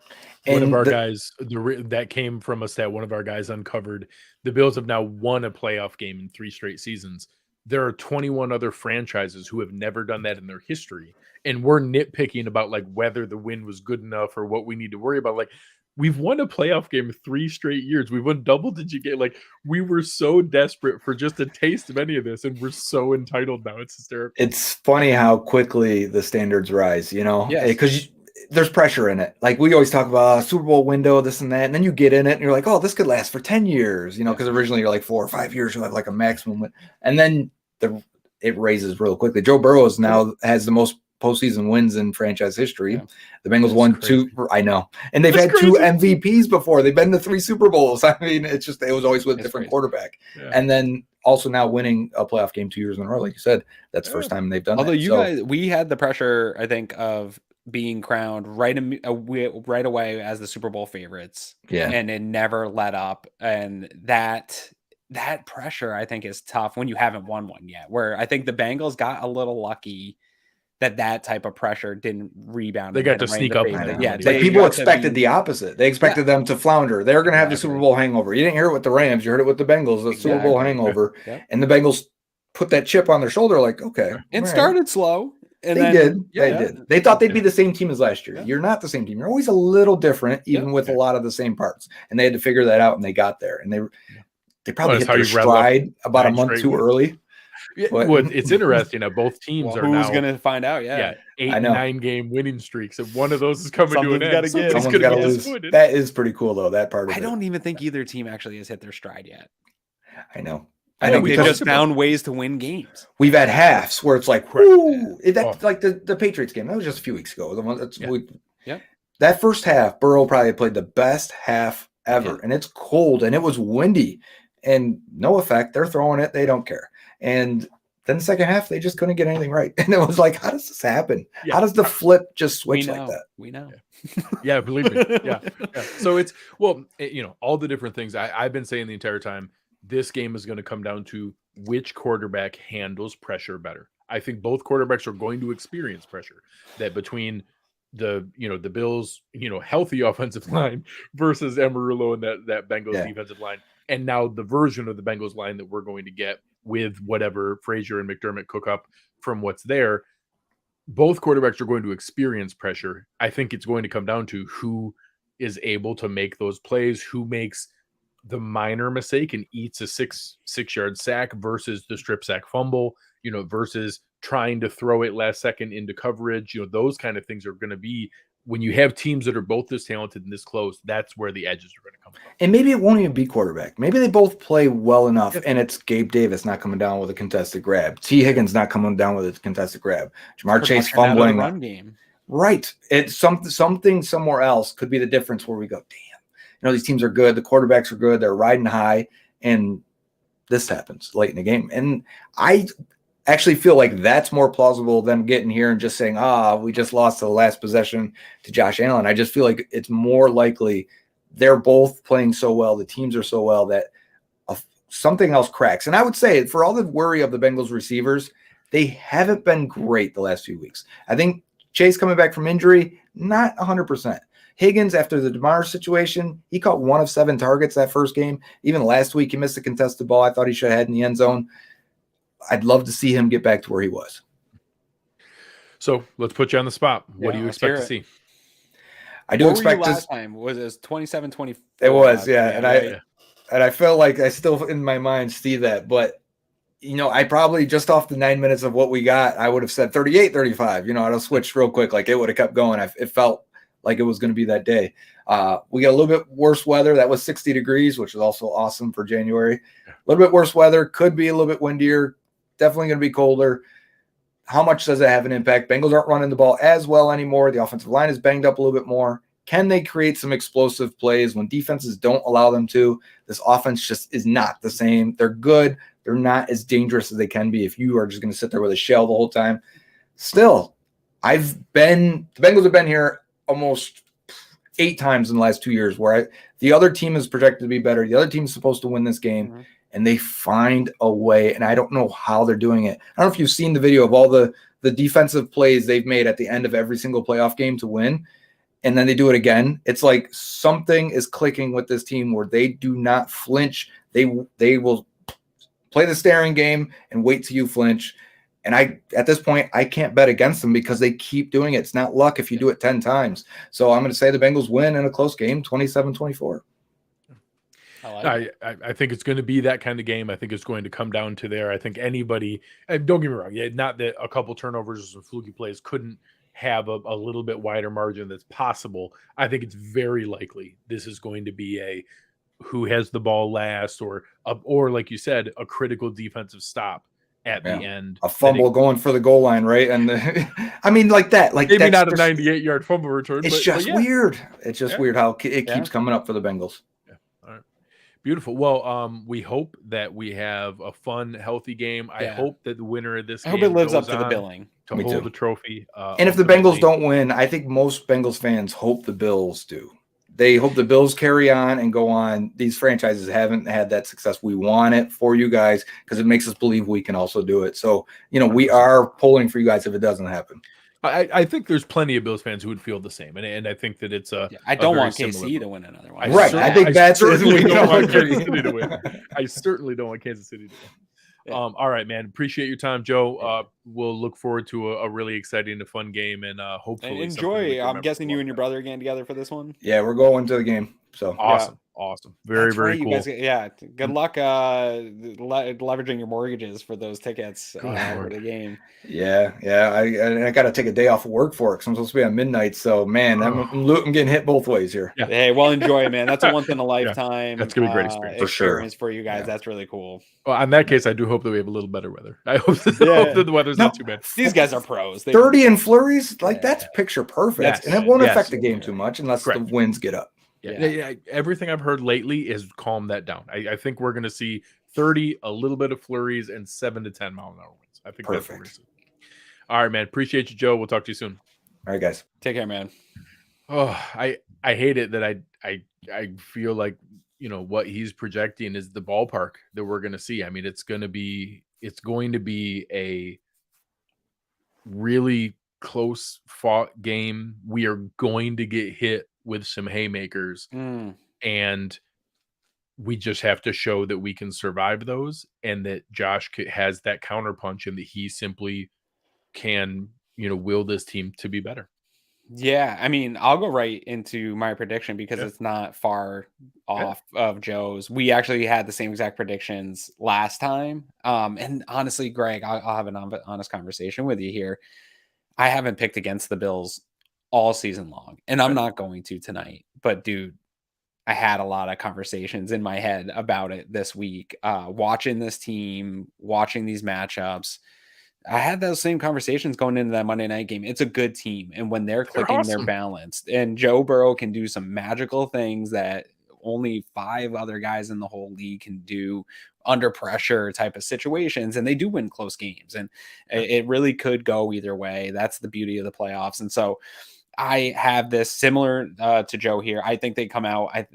One of our guys that came from a stat, one of our guys uncovered the Bills have now won a playoff game in 3 straight seasons. There are 21 other franchises who have never done that in their history. And we're nitpicking about like whether the win was good enough or what we need to worry about. Like we've won a playoff game 3 straight years. We've won double-digit game. Like we were so desperate for just a taste of any of this, and we're so entitled now. It's hysterical. It's funny how quickly the standards rise, you know, because there's pressure in it. Like we always talk about Super Bowl window, this and that, and then you get in it and you're like, oh, this could last for 10 years, you know, because originally you're like 4 or 5 years, you'll have like a maximum win. And then it raises real quickly. Joe Burrow now has the most postseason wins in franchise history. Yeah. The Bengals won 2. I know. And they've had 2 MVPs before. They've been to 3 Super Bowls. I mean, it's just, it was always with a different quarterback. Yeah. And then also now winning a playoff game 2 years in a row. Like you said, that's the first time they've done Although that. You guys, we had the pressure, I think, of being crowned right away as the Super Bowl favorites. Yeah. And it never let up. And that pressure, I think, is tough when you haven't won one yet, where I think the Bengals got a little lucky that type of pressure didn't rebound. They got to sneak up. People expected the opposite. They expected them to flounder. They were going to have the Super Bowl hangover. You didn't hear it with the Rams. You heard it with the Bengals, the Super Bowl hangover. Yeah. And the Bengals put that chip on their shoulder like, okay. It started slow. And they did. They thought they'd be the same team as last year. Yeah. You're not the same team. You're always a little different, even with a lot of the same parts. And they had to figure that out, and they got there. And they probably hit their stride about a month too early. Well, it's interesting that both teams are now. Who's going to find out? 8 and 9 game winning streaks. If one of those is coming to an end, someone's got to lose. That is pretty cool, though. That part of I don't even think either team actually has hit their stride yet. I know. They've just found ways to win games. We've had halves where it's like, like the Patriots game. That was just a few weeks ago. The one that first half, Burrow probably played the best half ever, and it's cold and it was windy, and no effect. They're throwing it. They don't care. And then the second half, they just couldn't get anything right. And it was like, how does this happen? Yeah. How does the flip just switch like that? We know. Yeah, believe me. Yeah. So it's, all the different things I've been saying the entire time, this game is going to come down to which quarterback handles pressure better. I think both quarterbacks are going to experience pressure. That between the Bills, healthy offensive line versus Amarillo and that Bengals defensive line. And now the version of the Bengals line that we're going to get with whatever Frazier and McDermott cook up from what's there, both quarterbacks are going to experience pressure. I think it's going to come down to who is able to make those plays, who makes the minor mistake and eats a 6-yard sack versus the strip sack fumble, versus trying to throw it last second into coverage. Those kind of things are going to be when you have teams that are both this talented and this close. That's where the edges are going to come from. And maybe it won't even be quarterback. Maybe they both play well enough, and it's Gabe Davis not coming down with a contested grab, T. Higgins not coming down with a contested grab, Jamar Chase fumbling. Run game. Right. It's something somewhere else could be the difference where we go, damn, these teams are good. The quarterbacks are good. They're riding high, and this happens late in the game. And I actually feel like that's more plausible than getting here and just saying, we just lost the last possession to Josh Allen. I just feel like it's more likely they're both playing so well, the teams are so well that something else cracks. And I would say, for all the worry of the Bengals receivers, they haven't been great the last few weeks. I think Chase coming back from injury, not 100%. Higgins, after the DeMar situation, he caught 1 of 7 targets that first game. Even last week, he missed a contested ball I thought he should have had in the end zone. I'd love to see him get back to where he was. So let's put you on the spot. What do you expect to see? I do expect last time. Was it 27-24? It was, yeah. And I felt like I still in my mind see that, but I probably just off the 9 minutes of what we got, I would have said 38-35. I'd have switched real quick. Like it would have kept going. It felt like it was going to be that day. We got a little bit worse weather. That was 60 degrees, which is also awesome for January. A little bit worse weather, could be a little bit windier, definitely going to be colder. How much does it have an impact? Bengals aren't running the ball as well anymore. The offensive line is banged up a little bit more. Can they create some explosive plays when defenses don't allow them to? This offense just is not the same. They're good. They're not as dangerous as they can be if you are just going to sit there with a shell the whole time. Still, the Bengals have been here almost 8 times in the last 2 years where the other team is projected to be better. The other team is supposed to win this game, and they find a way, and I don't know how they're doing it. I don't know if you've seen the video of all the defensive plays they've made at the end of every single playoff game to win, and then they do it again. It's like something is clicking with this team where they do not flinch. They will play the staring game and wait till you flinch. And at this point, I can't bet against them because they keep doing it. It's not luck if you do it 10 times. So I'm going to say the Bengals win in a close game, 27-24. I think it's going to be that kind of game. I think it's going to come down to there. I think anybody, don't get me wrong, not that a couple turnovers or some fluky plays couldn't have a little bit wider margin that's possible. I think it's very likely this is going to be a who has the ball last or like you said, a critical defensive stop at the end. A fumble going for the goal line, right? And I mean, like that. Like maybe not a 98-yard fumble return. It's just weird. It's just weird how it keeps coming up for the Bengals. Beautiful. Well, we hope that we have a fun, healthy game. I hope that the winner of this game hope it lives up to the billing to hold the trophy. And if the Bengals don't win, I think most Bengals fans hope the Bills do. They hope the Bills carry on and go on. These franchises haven't had that success. We want it for you guys because it makes us believe we can also do it. So, we are pulling for you guys if it doesn't happen. I think there's plenty of Bills fans who would feel the same, and I think that it's I don't want KC to win another one. Right, I think that's certainly don't want Kansas City to win. I certainly don't want Kansas City to win. All right, man. Appreciate your time, Joe. We'll look forward to a really exciting and fun game, and hopefully enjoy. I'm guessing you and your brother again together for this one. Yeah, we're going to the game. So awesome. Very cool. You guys, good luck leveraging your mortgages for those tickets for the game. Yeah. I got to take a day off of work for it because I'm supposed to be on midnight. So, man, I'm getting hit both ways here. Yeah. Hey, well, enjoy it, man. That's a once in a lifetime. That's gonna be a great experience for sure for you guys. That's really cool. Well, in that case, I do hope that we have a little better weather. I hope that the weather's not too bad. These guys are pros. 30 and flurries, that's picture perfect, and it won't affect the game too much unless the winds get up. Yeah. Everything I've heard lately is calm that down. I think we're going to see 30, a little bit of flurries, and 7 to 10 mile an hour winds. I think that's what we're going to see. All right, man. Appreciate you, Joe. We'll talk to you soon. All right, guys. Take care, man. Oh, I hate it that I feel like what he's projecting is the ballpark that we're going to see. I mean, it's going to be a really close fought game. We are going to get hit with some haymakers, and we just have to show that we can survive those, and that Josh has that counterpunch, and that he simply can, will this team to be better. Yeah, I mean, I'll go right into my prediction because it's not far off of Joe's. We actually had the same exact predictions last time. And honestly, Greg, I'll have an honest conversation with you here. I haven't picked against the Bills all season long, and I'm not going to tonight. But dude, I had a lot of conversations in my head about it this week, watching this team, watching these matchups. I had those same conversations going into that Monday night game. It's a good team, and when they're clicking, they're balanced. And Joe Burrow can do some magical things that only 5 other guys in the whole league can do under pressure type of situations, and they do win close games. And it really could go either way. That's the beauty of the playoffs. And so I have this similar to Joe here. I think they come out. I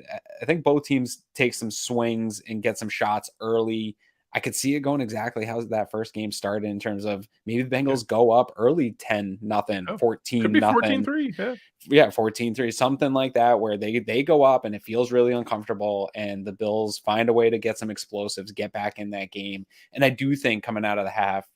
think both teams take some swings and get some shots early. I could see it going exactly how that first game started in terms of maybe the Bengals go up early 10-0, Oh, 14-0. could be 14-3. Yeah. Yeah, 14-3, something like that, where they go up and it feels really uncomfortable, and the Bills find a way to get some explosives, get back in that game. And I do think coming out of the half,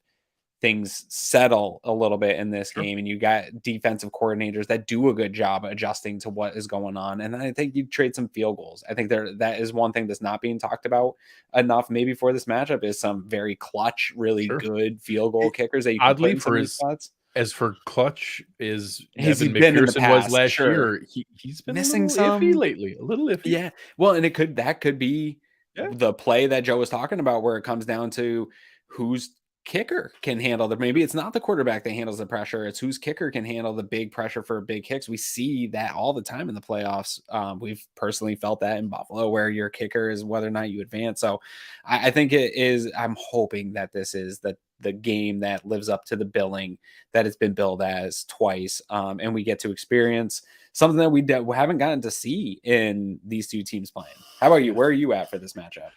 things settle a little bit in this Sure. game, and you got defensive coordinators that do a good job adjusting to what is going on. And I think you trade some field goals. I think that is one thing that's not being talked about enough maybe for this matchup, is some very clutch, really Sure. good field goal kickers that you can put Oddly, in some for of these his spots. as for clutch is Has he Evan been in the McPherson was past? last Sure. year, he's been Missing a little iffy some. lately, a little iffy. Yeah. Well, and that could be Yeah. the play that Joe was talking about, where it comes down to whose kicker can handle maybe it's not the quarterback that handles the pressure, it's whose kicker can handle the big pressure for big kicks. We see that all the time in the playoffs. We've personally felt that in Buffalo, where your kicker is whether or not you advance. So I think it is, I'm hoping that this is the game that lives up to the billing that it's been billed as twice. And we get to experience something that we haven't gotten to see in these two teams playing. How about you? Where are you at for this matchup?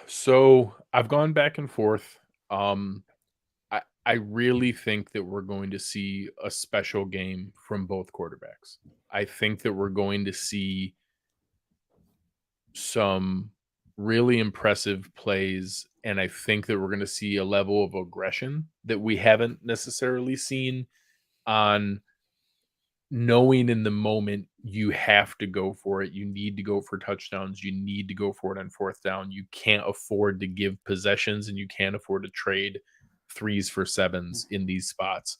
So I've gone back and forth. I really think that we're going to see a special game from both quarterbacks. I think that we're going to see some really impressive plays, and I think that we're going to see a level of aggression that we haven't necessarily seen, on knowing in the moment you have to go for it. You need to go for touchdowns. You need to go for it on fourth down. You can't afford to give possessions, and you can't afford to trade 3s for 7s in these spots.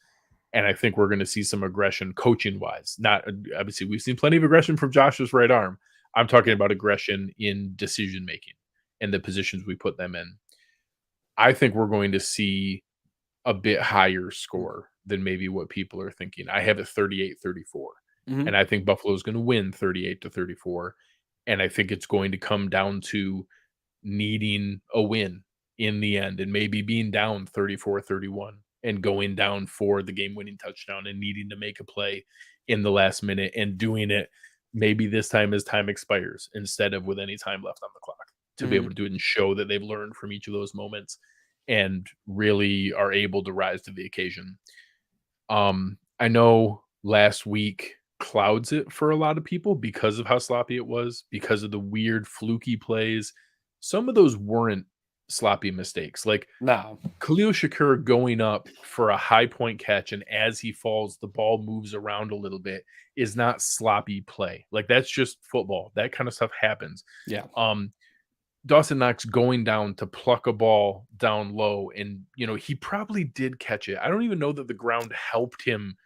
And I think we're going to see some aggression coaching wise. Not obviously, we've seen plenty of aggression from Josh's right arm. I'm talking about aggression in decision making and the positions we put them in. I think we're going to see a bit higher score than maybe what people are thinking. I have it 38-34. And I think Buffalo is going to win 38-34. And I think it's going to come down to needing a win in the end, and maybe being down 34-31 and going down for the game-winning touchdown and needing to make a play in the last minute, and doing it maybe this time as time expires instead of with any time left on the clock, to be able to do it and show that they've learned from each of those moments and really are able to rise to the occasion. I know last week clouds it for a lot of people because of how sloppy it was, because of the weird fluky plays. Some of those weren't sloppy mistakes. Like No. Khalil Shakur going up for a high point catch, and as he falls, the ball moves around a little bit, is not sloppy play. Like, that's just football. That kind of stuff happens. Yeah. Dawson Knox going down to pluck a ball down low, and he probably did catch it. I don't even know that the ground helped him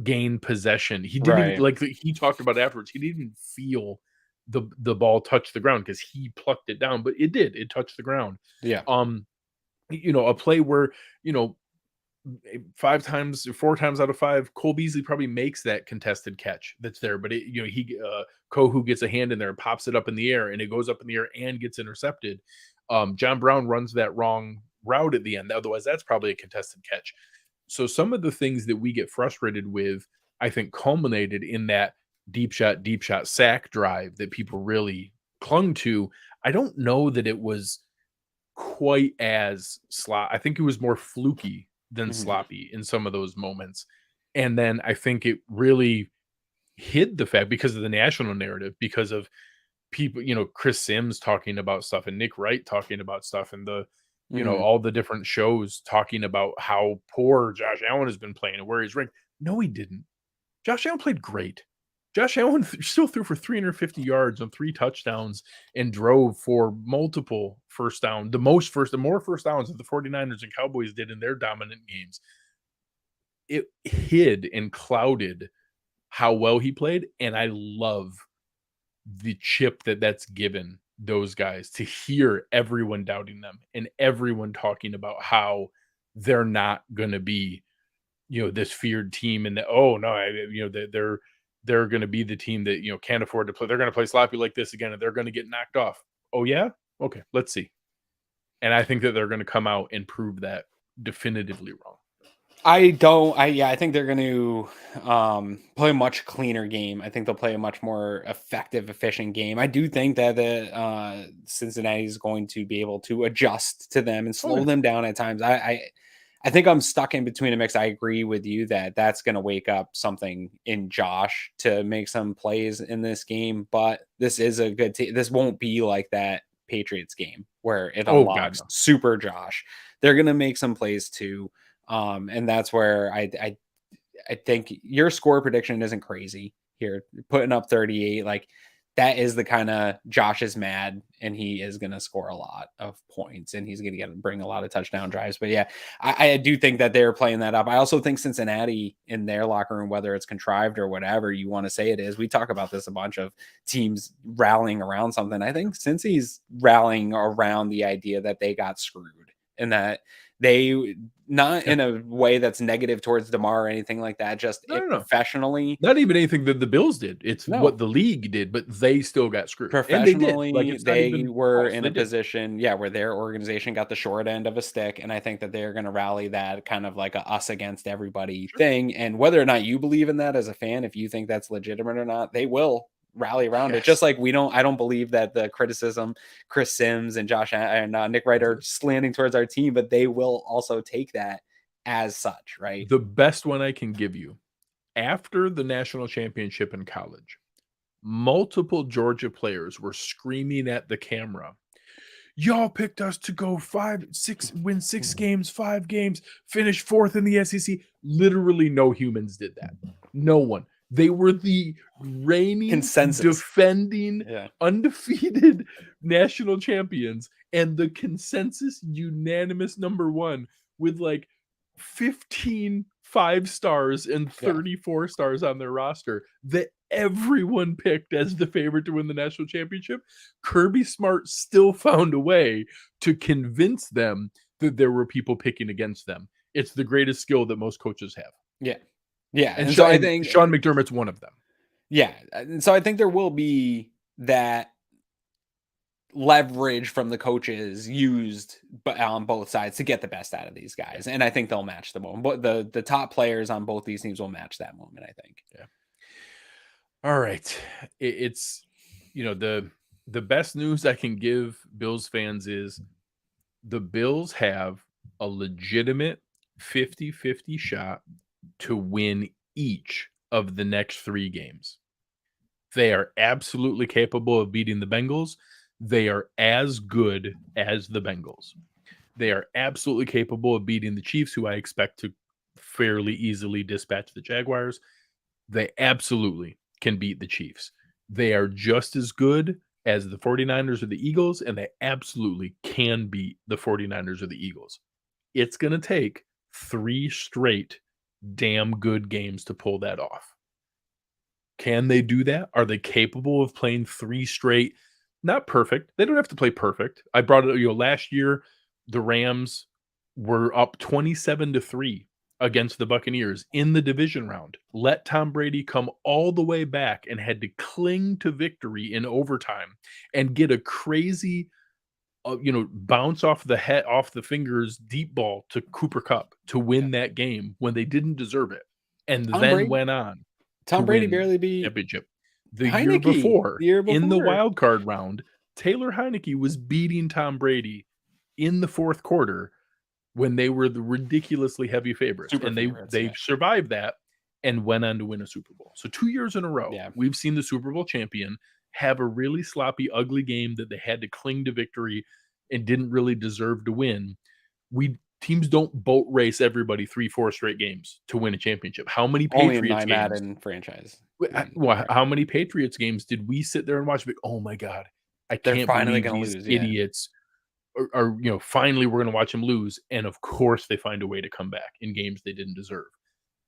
gain possession. He didn't even, he talked about afterwards, he didn't even feel the ball touch the ground because he plucked it down, but it did. It touched the ground. Yeah. A play where, 4 times out of 5, Cole Beasley probably makes that contested catch that's there, but Kohu gets a hand in there and pops it up in the air, and it goes up in the air and gets intercepted. John Brown runs that wrong route at the end. Otherwise, that's probably a contested catch. So some of the things that we get frustrated with, I think, culminated in that deep shot sack drive that people really clung to. I don't know that it was quite as I think it was more fluky than sloppy in some of those moments. And then I think it really hid the fact, because of the national narrative, because of people, Chris Sims talking about stuff and Nick Wright talking about stuff, and the all the different shows talking about how poor Josh Allen has been playing and where he's ranked. No, he didn't. Josh Allen played great. Josh Allen still threw for 350 yards on 3 touchdowns and drove for multiple first down, the more first downs that the 49ers and Cowboys did in their dominant games. It hid and clouded how well he played, and I love the chip that's given those guys, to hear everyone doubting them and everyone talking about how they're not going to be, this feared team, and they're going to be the team that, can't afford to play. They're going to play sloppy like this again, and they're going to get knocked off. Oh yeah? Okay, let's see. And I think that they're going to come out and prove that definitively wrong. I think they're going to play a much cleaner game. I think they'll play a much more effective, efficient game. I do think that the Cincinnati is going to be able to adjust to them and slow them down at times. I think I'm stuck in between a mix. I agree with you that that's going to wake up something in Josh to make some plays in this game, but this is a good team. This won't be like that Patriots game where it unlocks super Josh. They're going to make some plays too. And that's where I think your score prediction isn't crazy here. Putting up 38, like that is the kind of Josh is mad and he is going to score a lot of points and he's going to bring a lot of touchdown drives. But yeah, I do think that they're playing that up. I also think Cincinnati in their locker room, whether it's contrived or whatever you want to say it is, we talk about this, a bunch of teams rallying around something. I think Cincy's rallying around the idea that they got screwed and that they, not in a way that's negative towards DeMar or anything like that, just professionally. Not even anything that the Bills did. It's what the league did, but they still got screwed. Professionally, and they were in a position, where their organization got the short end of a stick. And I think that they're going to rally that kind of like a us against everybody thing. And whether or not you believe in that as a fan, if you think that's legitimate or not, they will rally around it. Just like I don't believe that the criticism Chris Sims and Josh and Nick Wright are slanting towards our team, but they will also take that as such, right? The best one I can give you, after the national championship in college, multiple Georgia players were screaming at the camera, y'all picked us to go win 6 games, 5 games, finish 4th in the SEC. Literally no humans did that. No one. They were the reigning, defending, undefeated national champions, and the consensus unanimous number 1 with like 15 5 stars and 34 stars on their roster that everyone picked as the favorite to win the national championship. Kirby Smart still found a way to convince them that there were people picking against them. It's the greatest skill that most coaches have. Yeah. And so I think Sean McDermott's one of them. Yeah. And so I think there will be that leverage from the coaches used on both sides to get the best out of these guys. And I think they'll match the moment. But the top players on both these teams will match that moment, I think. Yeah. All right. It's, the best news I can give Bills fans is the Bills have a legitimate 50-50 shot to win each of the next 3 games. They are absolutely capable of beating the Bengals. They are as good as the Bengals. They are absolutely capable of beating the Chiefs, who I expect to fairly easily dispatch the Jaguars. They absolutely can beat the Chiefs. They are just as good as the 49ers or the Eagles, and they absolutely can beat the 49ers or the Eagles. It's going to take 3 straight damn good games to pull that off. Can they do that? Are they capable of playing 3 straight? Not perfect. They don't have to play perfect. I brought it, last year, the Rams were up 27-3 against the Buccaneers in the division round. Let Tom Brady come all the way back and had to cling to victory in overtime and get a crazy, bounce off the fingers deep ball to Cooper Kupp to win that game when they didn't deserve it, and went on. Tom Brady barely beat championship. The year before, in the wild card round, Taylor Heineke was beating Tom Brady in the 4th quarter when they were the ridiculously heavy favorites. They survived that and went on to win a Super Bowl. So 2 years in a row, we've seen the Super Bowl champion have a really sloppy, ugly game that they had to cling to victory and didn't really deserve to win. Teams don't boat race everybody 3-4 straight games to win a championship. How many Patriots games? Madden franchise. How many Patriots games did we sit there and watch? Oh my God, they're finally going to lose. Idiots are finally we're going to watch them lose. And of course they find a way to come back in games they didn't deserve.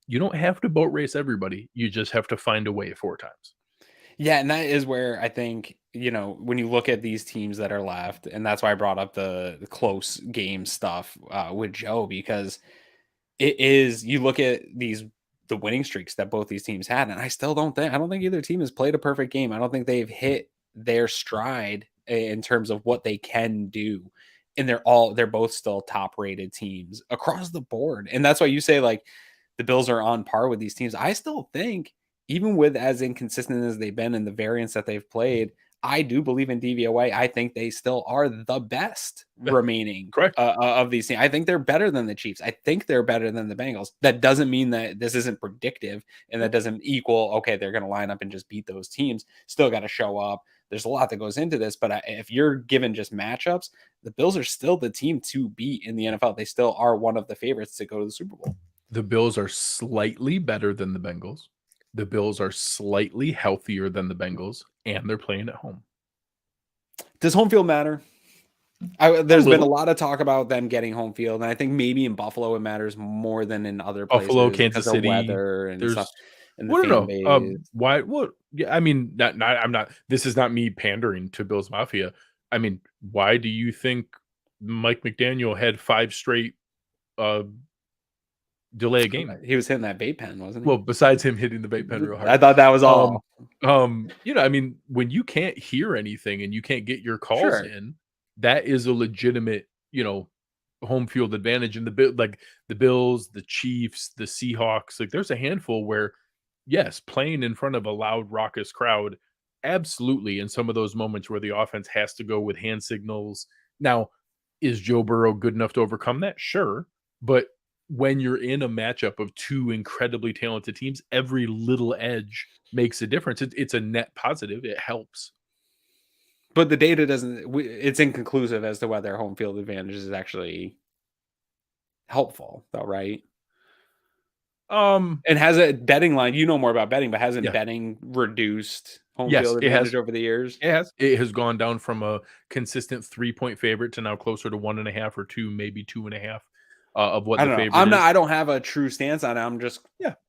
You don't have to boat race everybody. You just have to find a way 4 times. Yeah, and that is where I think, when you look at these teams that are left, and that's why I brought up the close game stuff with Joe, because it is, you look at the winning streaks that both these teams had, and I don't think either team has played a perfect game. I don't think they've hit their stride in terms of what they can do. and they're both still top rated teams across the board. And that's why you say like the Bills are on par with these teams. I still think, even with as inconsistent as they've been in the variants that they've played, I do believe in DVOA. I think they still are the best remaining Correct. Of these teams. I think they're better than the Chiefs. I think they're better than the Bengals. That doesn't mean that this isn't predictive, and that doesn't equal, okay, they're going to line up and just beat those teams. Still got to show up. There's a lot that goes into this, but if you're given just matchups, the Bills are still the team to beat in the NFL. They still are one of the favorites to go to the Super Bowl. The Bills are slightly better than the Bengals. The Bills are slightly healthier than the Bengals, and they're playing at home. Does home field matter? There's been a lot of talk about them getting home field, and I think maybe in Buffalo it matters more than in other places. Buffalo, Kansas City, weather and stuff. And the well, fan no, base. why? What? Yeah, I mean, I'm not. This is not me pandering to Bills Mafia. I mean, why do you think Mike McDaniel had 5 straight delay a game? He was hitting that vape pen, wasn't he? Well, besides him hitting the vape pen real hard, I thought that was all. I mean, when you can't hear anything and you can't get your calls in, that is a legitimate, home field advantage. And the Bills, the Chiefs, the Seahawks, like there's a handful where, yes, playing in front of a loud, raucous crowd, absolutely. In some of those moments where the offense has to go with hand signals. Now, is Joe Burrow good enough to overcome that? Sure. But when you're in a matchup of 2 incredibly talented teams, every little edge makes a difference. It's a net positive. It helps. But the data it's inconclusive as to whether home field advantage is actually helpful, though, right? And has a betting line, you know more about betting, but hasn't betting reduced home field advantage over the years? It has. It has gone down from a consistent 3-point favorite to now closer to 1.5 or 2, maybe 2.5 of what the favorite is. I don't have a true stance on it. I'm just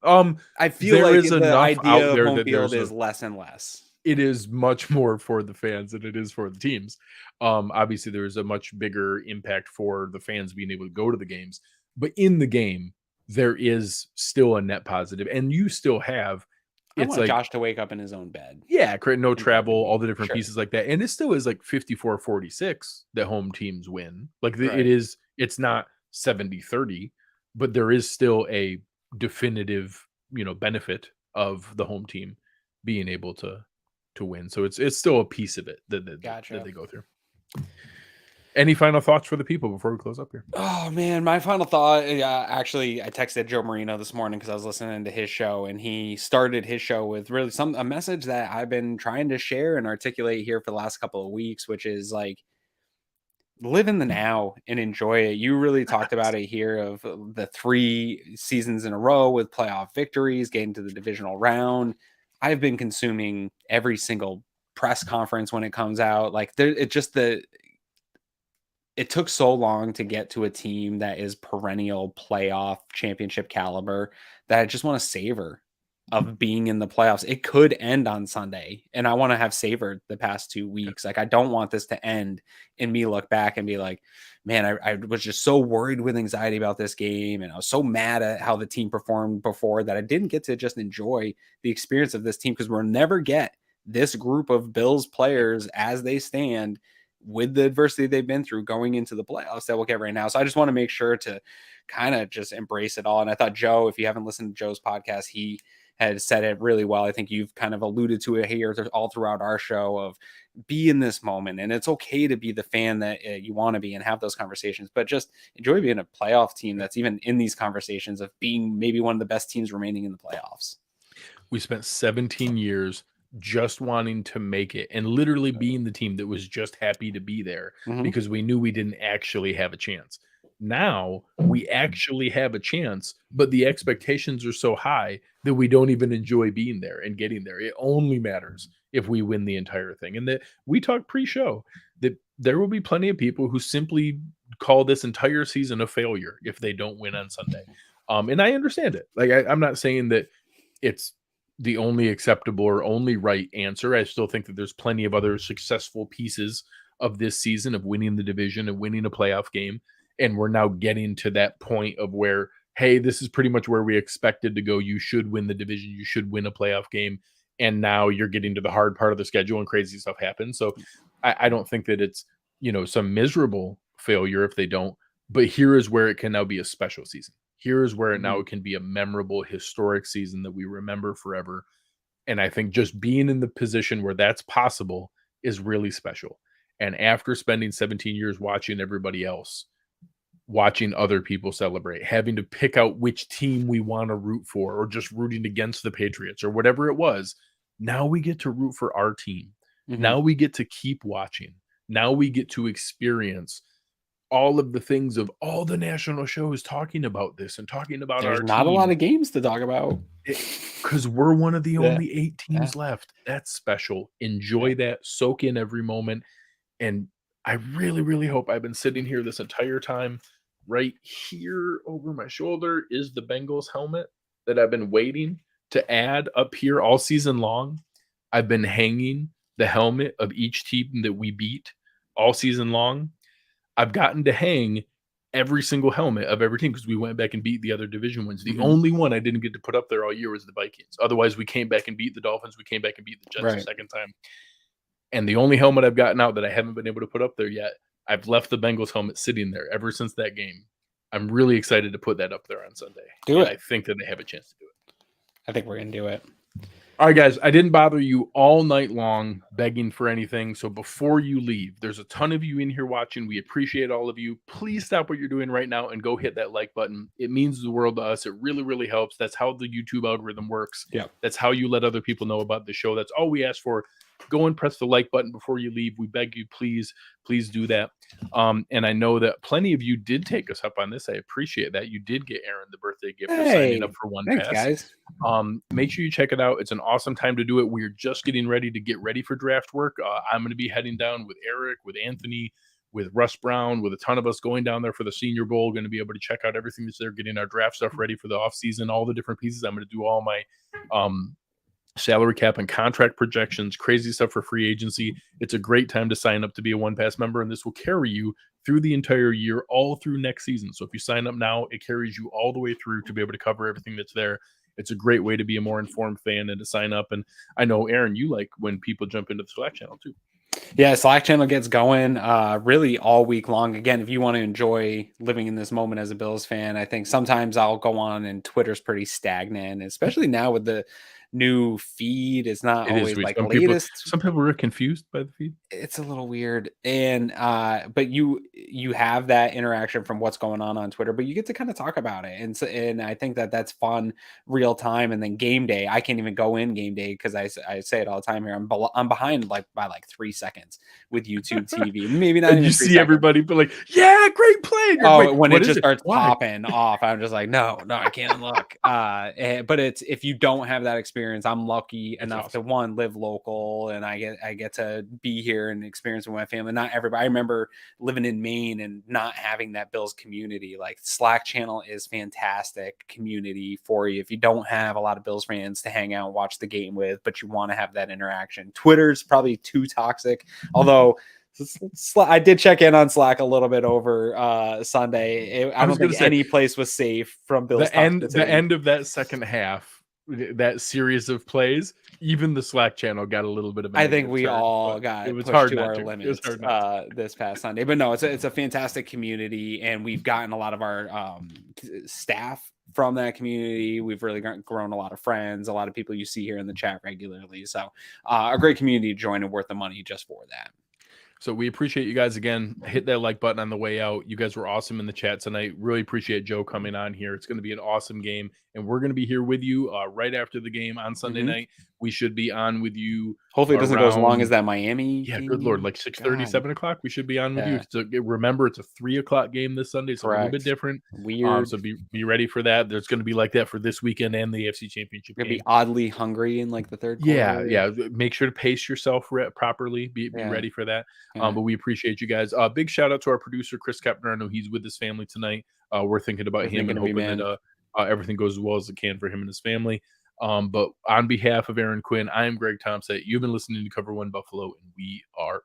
I feel there like is the idea of there home field is less and less. It is much more for the fans than it is for the teams. Obviously, there is a much bigger impact for the fans being able to go to the games. But in the game, there is still a net positive. And you still have... I want Josh to wake up in his own bed. Yeah, no travel, all the different pieces like that. And it still is like 54-46 that home teams win. Like it's not 70-30, but there is still a definitive, benefit of the home team being able to win. So it's still a piece of it that they go through. Any final thoughts for the people before we close up here? Oh man, my final thought. Actually, I texted Joe Marino this morning because I was listening to his show, and he started his show with really a message that I've been trying to share and articulate here for the last couple of weeks, which is like, live in the now and enjoy it. You really talked about it here of the 3 seasons in a row with playoff victories, getting to the divisional round. I've been consuming every single press conference when it comes out. Like it took so long to get to a team that is perennial playoff championship caliber that I just want to savor of being in the playoffs. It could end on Sunday, and I want to have savored the past 2 weeks. Like I don't want this to end and me look back and be like, man, I was just so worried with anxiety about this game. And I was so mad at how the team performed before that I didn't get to just enjoy the experience of this team, because we'll never get this group of Bills players as they stand with the adversity they've been through going into the playoffs that we'll get right now. So I just want to make sure to kind of just embrace it all. And I thought Joe, if you haven't listened to Joe's podcast, he had said it really well. I think you've kind of alluded to it here all throughout our show of be in this moment. And it's okay to be the fan that you want to be and have those conversations, but just enjoy being a playoff team that's even in these conversations of being maybe one of the best teams remaining in the playoffs. We spent 17 years just wanting to make it and literally being the team that was just happy to be there because we knew we didn't actually have a chance. Now we actually have a chance, but the expectations are so high that we don't even enjoy being there and getting there. It only matters if we win the entire thing. And that we talked pre-show that there will be plenty of people who simply call this entire season a failure if they don't win on Sunday. And I understand it. Like I'm not saying that it's the only acceptable or only right answer. I still think that there's plenty of other successful pieces of this season of winning the division and winning a playoff game. And we're now getting to that point of where, hey, this is pretty much where we expected to go. You should win the division. You should win a playoff game. And now you're getting to the hard part of the schedule and crazy stuff happens. So I don't think that it's, some miserable failure if they don't. But here is where it can now be a special season. Here is where now it can be a memorable, historic season that we remember forever. And I think just being in the position where that's possible is really special. And after spending 17 years watching everybody else, watching other people celebrate, having to pick out which team we want to root for, or just rooting against the Patriots or whatever it was, now we get to root for our team. Now we get to keep watching. Now we get to experience all of the things of all the national shows talking about this and talking about There's our not team. a lot of games to talk about. Because we're one of the only 8 teams left. That's special. Enjoy that. Soak in every moment. And I really, really hope I've been sitting here this entire time. Right here over my shoulder is the Bengals helmet that I've been waiting to add up here all season long. I've been hanging the helmet of each team that we beat all season long. I've gotten to hang every single helmet of every team because we went back and beat the other division wins. The only one I didn't get to put up there all year was the Vikings. Otherwise, we came back and beat the Dolphins. We came back and beat the Jets the second time. And the only helmet I've gotten out that I haven't been able to put up there yet, I've left the Bengals helmet sitting there ever since that game. I'm really excited to put that up there on Sunday. I think that they have a chance to do it. I think we're going to do it. All right, guys, I didn't bother you all night long begging for anything. So before you leave, there's a ton of you in here watching. We appreciate all of you. Please stop what you're doing right now and go hit that like button. It means the world to us. It really, really helps. That's how the YouTube algorithm works. Yeah. That's how you let other people know about the show. That's all we ask for. Go and press the like button before you leave. We beg you, please do that. And I know that plenty of you did take us up on this. I appreciate that. You did get Aaron the birthday gift for signing up for One Thanks, Pass. guys. Make sure you check it out. It's an awesome time to do it. We're just getting ready to get ready for draft work. I'm going to be heading down with Eric, with Anthony, with Russ Brown, with a ton of us going down there for the Senior Bowl. Going to be able to check out everything that's there, getting our draft stuff ready for the offseason, all the different pieces. I'm going to do all my salary cap and contract projections, crazy stuff for free agency. It's a great time to sign up to be a One Pass member, and this will carry you through the entire year, all through next season. So if you sign up now, it carries you all the way through to be able to cover everything that's there. It's a great way to be a more informed fan and to sign up. And I know, Aaron, you like when people jump into the Slack channel too. Yeah, Slack channel gets going really all week long. Again, if you want to enjoy living in this moment as a Bills fan, I think sometimes I'll go on and Twitter's pretty stagnant, especially now with the new feed. It's not always like latest. Some people are confused by the feed. It's a little weird. And but you have that interaction from what's going on Twitter, but you get to kind of talk about it. And I think that's fun, real time. And then game day, I can't even go in game day because I say it all the time here. I'm behind by 3 seconds with YouTube TV. Maybe not. And you see everybody be like, yeah, great play. When it just starts popping off, I'm just like, no, I can't look. But it's, if you don't have that experience, I'm lucky enough to live local, and I get to be here and experience with my family. Not everybody. I remember living in Maine and not having that Bills community. Like, Slack channel is fantastic community for you if you don't have a lot of Bills fans to hang out and watch the game with, but you want to have that interaction. Twitter's probably too toxic, although I did check in on Slack a little bit over Sunday. I don't think any place was safe from Bills. The end of that second half, that series of plays, even the Slack channel got a little bit of I think we all got it was pushed hard to not our to. limits this past Sunday. But no, it's a fantastic community, and we've gotten a lot of our staff from that community. We've really grown a lot of friends, a lot of people you see here in the chat regularly. So a great community to join and worth the money just for that. So we appreciate you guys again. Hit that like button on the way out. You guys were awesome in the chat tonight. Really appreciate Joe coming on here. It's going to be an awesome game, and we're going to be here with you right after the game on Sunday night. We should be on with you. Hopefully it doesn't go as long as that Miami Yeah, game. good Lord. Like 6:30, 7 o'clock, we should be on with you. So remember, it's a 3 o'clock game this Sunday. It's a little bit different. Weird. So be ready for that. There's going to be like that for this weekend and the AFC Championship game. Be oddly hungry in like the third quarter. Yeah. Make sure to pace yourself properly. Be ready for that. But we appreciate you guys. Big shout out to our producer, Chris Kepner. I know he's with his family tonight. We're thinking about him and hoping that everything goes as well as it can for him and his family. But on behalf of Aaron Quinn, I am Greg Tompsett. You've been listening to Cover One Buffalo, and we are